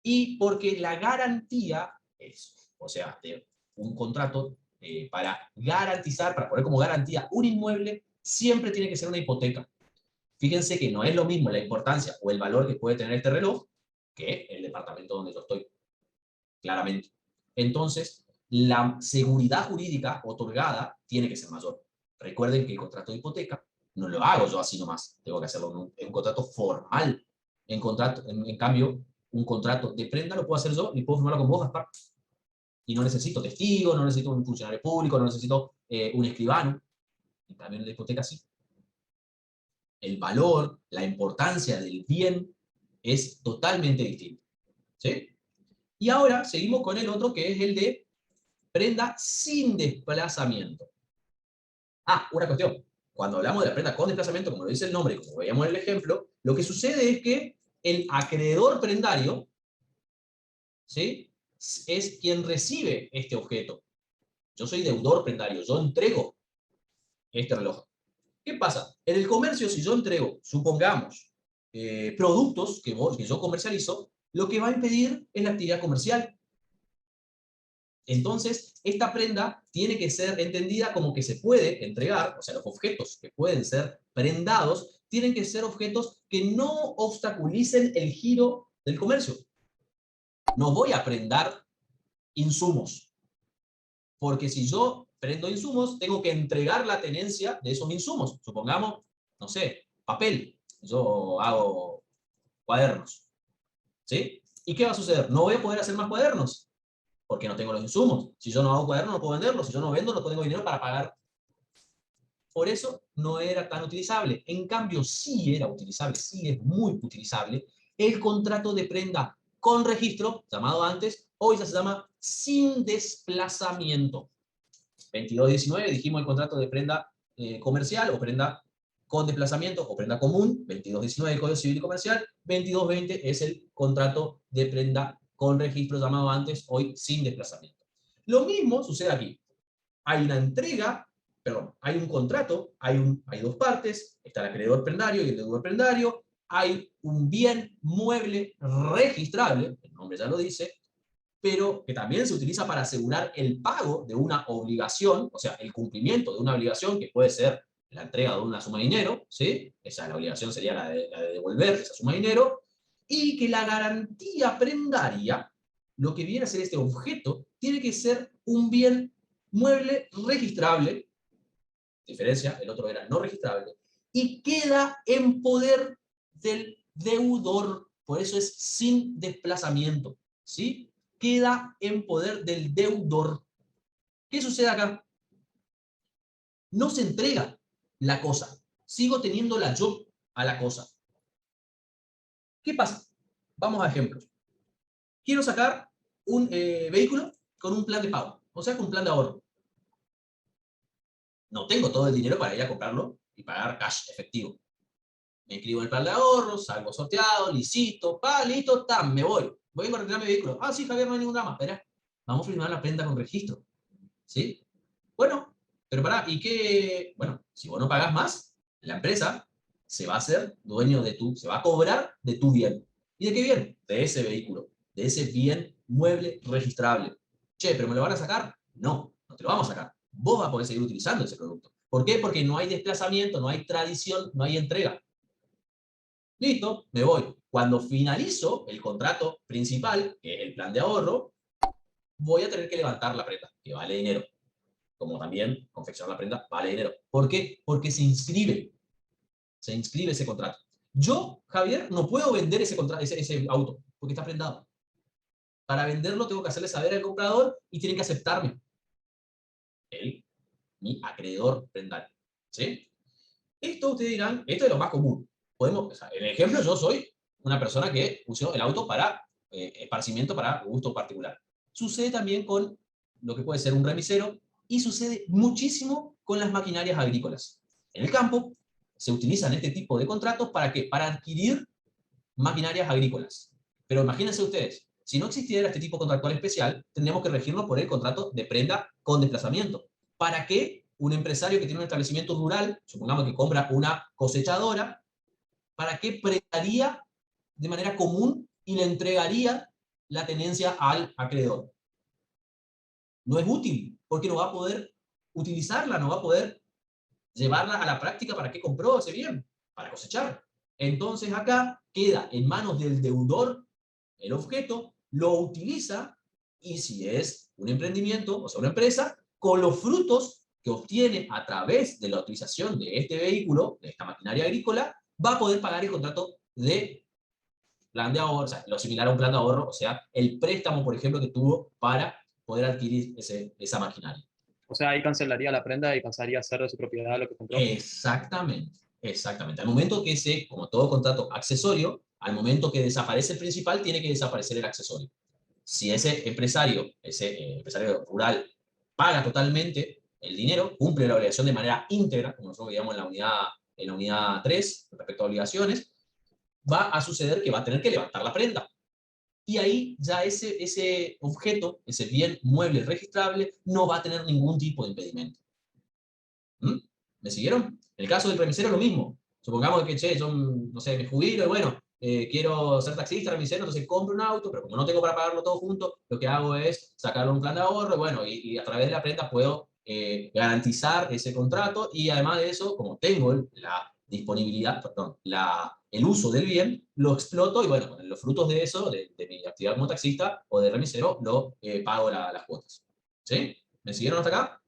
Y porque la garantía es, o sea, de un contrato para garantizar, para poner como garantía un inmueble, siempre tiene que ser una hipoteca. Fíjense que no es lo mismo la importancia o el valor que puede tener este reloj que el departamento donde yo estoy. Claramente. Entonces, la seguridad jurídica otorgada tiene que ser mayor. Recuerden que el contrato de hipoteca no lo hago yo así nomás. Tengo que hacerlo en un contrato formal. En cambio, un contrato de prenda lo puedo hacer yo y puedo firmarlo con vos, Gaspar. Y no necesito testigo, no necesito un funcionario público, no necesito un escribano. En cambio, en la hipoteca sí. El valor, la importancia del bien es totalmente distinto. ¿Sí? Y ahora seguimos con el otro que es el de prenda sin desplazamiento. Ah, una cuestión. Cuando hablamos de la prenda con desplazamiento, como lo dice el nombre, como veíamos en el ejemplo, lo que sucede es que el acreedor prendario, ¿sí?, es quien recibe este objeto. Yo soy deudor prendario, yo entrego este reloj. ¿Qué pasa? En el comercio, si yo entrego, supongamos, productos que yo comercializo, lo que va a impedir es la actividad comercial. Entonces, esta prenda tiene que ser entendida como que se puede entregar, o sea, los objetos que pueden ser prendados, tienen que ser objetos que no obstaculicen el giro del comercio. No voy a prendar insumos, porque si yo prendo insumos, tengo que entregar la tenencia de esos insumos. Supongamos, no sé, papel. Yo hago cuadernos, ¿sí? ¿Y qué va a suceder? No voy a poder hacer más cuadernos, porque no tengo los insumos. Si yo no hago cuadernos, no puedo venderlos. Si yo no vendo, no tengo dinero para pagar. Por eso no era tan utilizable. En cambio, sí era utilizable, sí es muy utilizable, el contrato de prenda con registro, llamado antes, hoy ya se llama sin desplazamiento. 2219 dijimos el contrato de prenda comercial o prenda con desplazamiento o prenda común. 2219 el Código Civil y Comercial. 2220 es el contrato de prenda con registro, llamado antes, hoy sin desplazamiento. Lo mismo sucede aquí. Hay una entrega, perdón, hay un contrato, hay dos partes, está el acreedor prendario y el deudor prendario, hay un bien mueble registrable, el nombre ya lo dice, pero que también se utiliza para asegurar el pago de una obligación, o sea, el cumplimiento de una obligación que puede ser la entrega de una suma de dinero, ¿sí? La obligación sería la de devolver esa suma de dinero, y que la garantía prendaria, lo que viene a ser este objeto, tiene que ser un bien mueble registrable, diferencia, el otro era no registrable, y queda en poder del deudor, por eso es sin desplazamiento, ¿sí? Queda en poder del deudor. ¿Qué sucede acá? No se entrega la cosa, sigo teniéndola yo a la cosa. ¿Qué pasa? Vamos a ejemplos. Quiero sacar un vehículo con un plan de pago, o sea, con un plan de ahorro. No tengo todo el dinero para ir a comprarlo y pagar cash efectivo. Me inscribo en el plan de ahorro, salgo sorteado, licito, listo, me voy. Voy a retirar mi vehículo. Ah, sí, Javier, no hay ningún drama. Espera, vamos a firmar la prenda con registro. ¿Sí? Bueno, pero pará, ¿y qué? Bueno, si vos no pagás más, la empresa se va a hacer dueño de se va a cobrar de tu bien. ¿Y de qué bien? De ese vehículo, de ese bien mueble registrable. Che, ¿pero me lo van a sacar? No, no te lo vamos a sacar. Vos vas a poder seguir utilizando ese producto. ¿Por qué? Porque no hay desplazamiento, no hay tradición, no hay entrega. Listo, me voy. Cuando finalizo el contrato principal, que es el plan de ahorro, voy a tener que levantar la prenda, que vale dinero. Como también confeccionar la prenda vale dinero. ¿Por qué? Porque se inscribe ese contrato. Yo, Javier, no puedo vender ese auto, porque está prendado. Para venderlo tengo que hacerle saber al comprador y tienen que aceptarme. Mi acreedor prendario. ¿Sí? Esto ustedes dirán, esto es lo más común. En el ejemplo, yo soy una persona que usó el auto para esparcimiento, para gusto particular. Sucede también con lo que puede ser un remisero, y sucede muchísimo con las maquinarias agrícolas. En el campo se utilizan este tipo de contratos ¿para qué? Para adquirir maquinarias agrícolas. Pero imagínense ustedes, si no existiera este tipo contractual especial, tendríamos que regirnos por el contrato de prenda con desplazamiento. ¿Para qué un empresario que tiene un establecimiento rural, supongamos que compra una cosechadora, para qué prendaría de manera común y le entregaría la tenencia al acreedor? No es útil, porque no va a poder utilizarla, no va a poder llevarla a la práctica. ¿Para qué compró ese bien? Para cosechar. Entonces acá queda en manos del deudor el objeto, lo utiliza, y si es un emprendimiento, o sea, una empresa, con los frutos que obtiene a través de la utilización de este vehículo, de esta maquinaria agrícola, va a poder pagar el contrato de plan de ahorro, o sea, lo similar a un plan de ahorro, o sea, el préstamo, por ejemplo, que tuvo para poder adquirir esa maquinaria. O sea, ahí cancelaría la prenda y pasaría a ser de su propiedad lo que compró. Exactamente, exactamente. Al momento que como todo contrato accesorio, al momento que desaparece el principal, tiene que desaparecer el accesorio. Si ese empresario rural, paga totalmente el dinero, cumple la obligación de manera íntegra, como nosotros veíamos en la unidad 3, respecto a obligaciones, va a suceder que va a tener que levantar la prenda. Y ahí ya ese objeto, ese bien mueble registrable, no va a tener ningún tipo de impedimento. ¿Mm? ¿Me siguieron? En el caso del remisero, lo mismo. Supongamos que, che, yo, no sé, me jubilo y bueno, quiero ser taxista, remisero, entonces compro un auto, pero como no tengo para pagarlo todo junto, lo que hago es sacarlo un plan de ahorro, y bueno, y a través de la prenda puedo garantizar ese contrato, y además de eso, como tengo la disponibilidad, perdón, el uso del bien, lo exploto, y bueno, con los frutos de eso, de mi actividad como taxista o de remisero, lo pago las cuotas. ¿Sí? ¿Me siguieron hasta acá?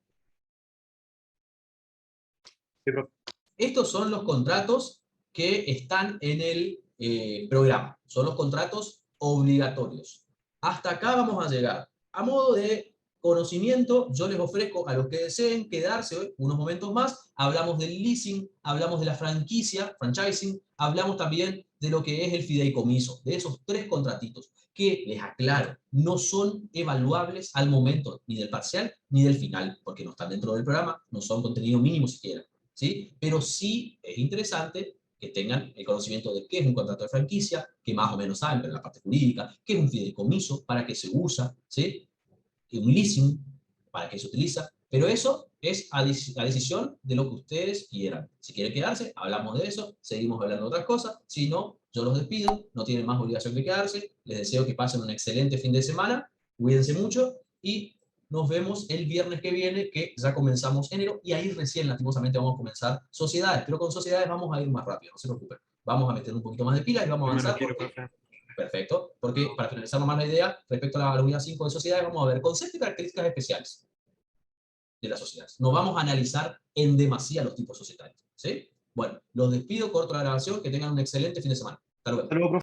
Sí, profe. Estos son los contratos que están en el programa. Son los contratos obligatorios. Hasta acá vamos a llegar. A modo de conocimiento, yo les ofrezco a los que deseen quedarse hoy unos momentos más. Hablamos del leasing, hablamos de la franquicia, franchising, hablamos también de lo que es el fideicomiso, de esos 3 contratitos, que les aclaro, no son evaluables al momento ni del parcial ni del final, porque no están dentro del programa, no son contenido mínimo siquiera. ¿Sí? Pero sí es interesante que tengan el conocimiento de qué es un contrato de franquicia, que más o menos saben, pero en la parte jurídica, qué es un fideicomiso, para qué se usa, ¿sí? Un leasing, para qué se utiliza, pero eso es a decisión de lo que ustedes quieran. Si quieren quedarse, hablamos de eso, seguimos hablando de otras cosas, si no, yo los despido, no tienen más obligación que quedarse, les deseo que pasen un excelente fin de semana, cuídense mucho y nos vemos el viernes que viene, que ya comenzamos enero, y ahí recién, lastimosamente, vamos a comenzar sociedades, pero con sociedades vamos a ir más rápido, no se preocupen. Vamos a meter un poquito más de pilas y vamos a Yo me avanzar. retiro, profe. Perfecto, porque para finalizar nomás la idea, respecto a la unidad 5 de sociedades, vamos a ver conceptos y características especiales de las sociedades. No vamos a analizar en demasía los tipos societarios, ¿sí? Bueno, los despido, corto la grabación, que tengan un excelente fin de semana. Hasta luego. Hasta luego, profe.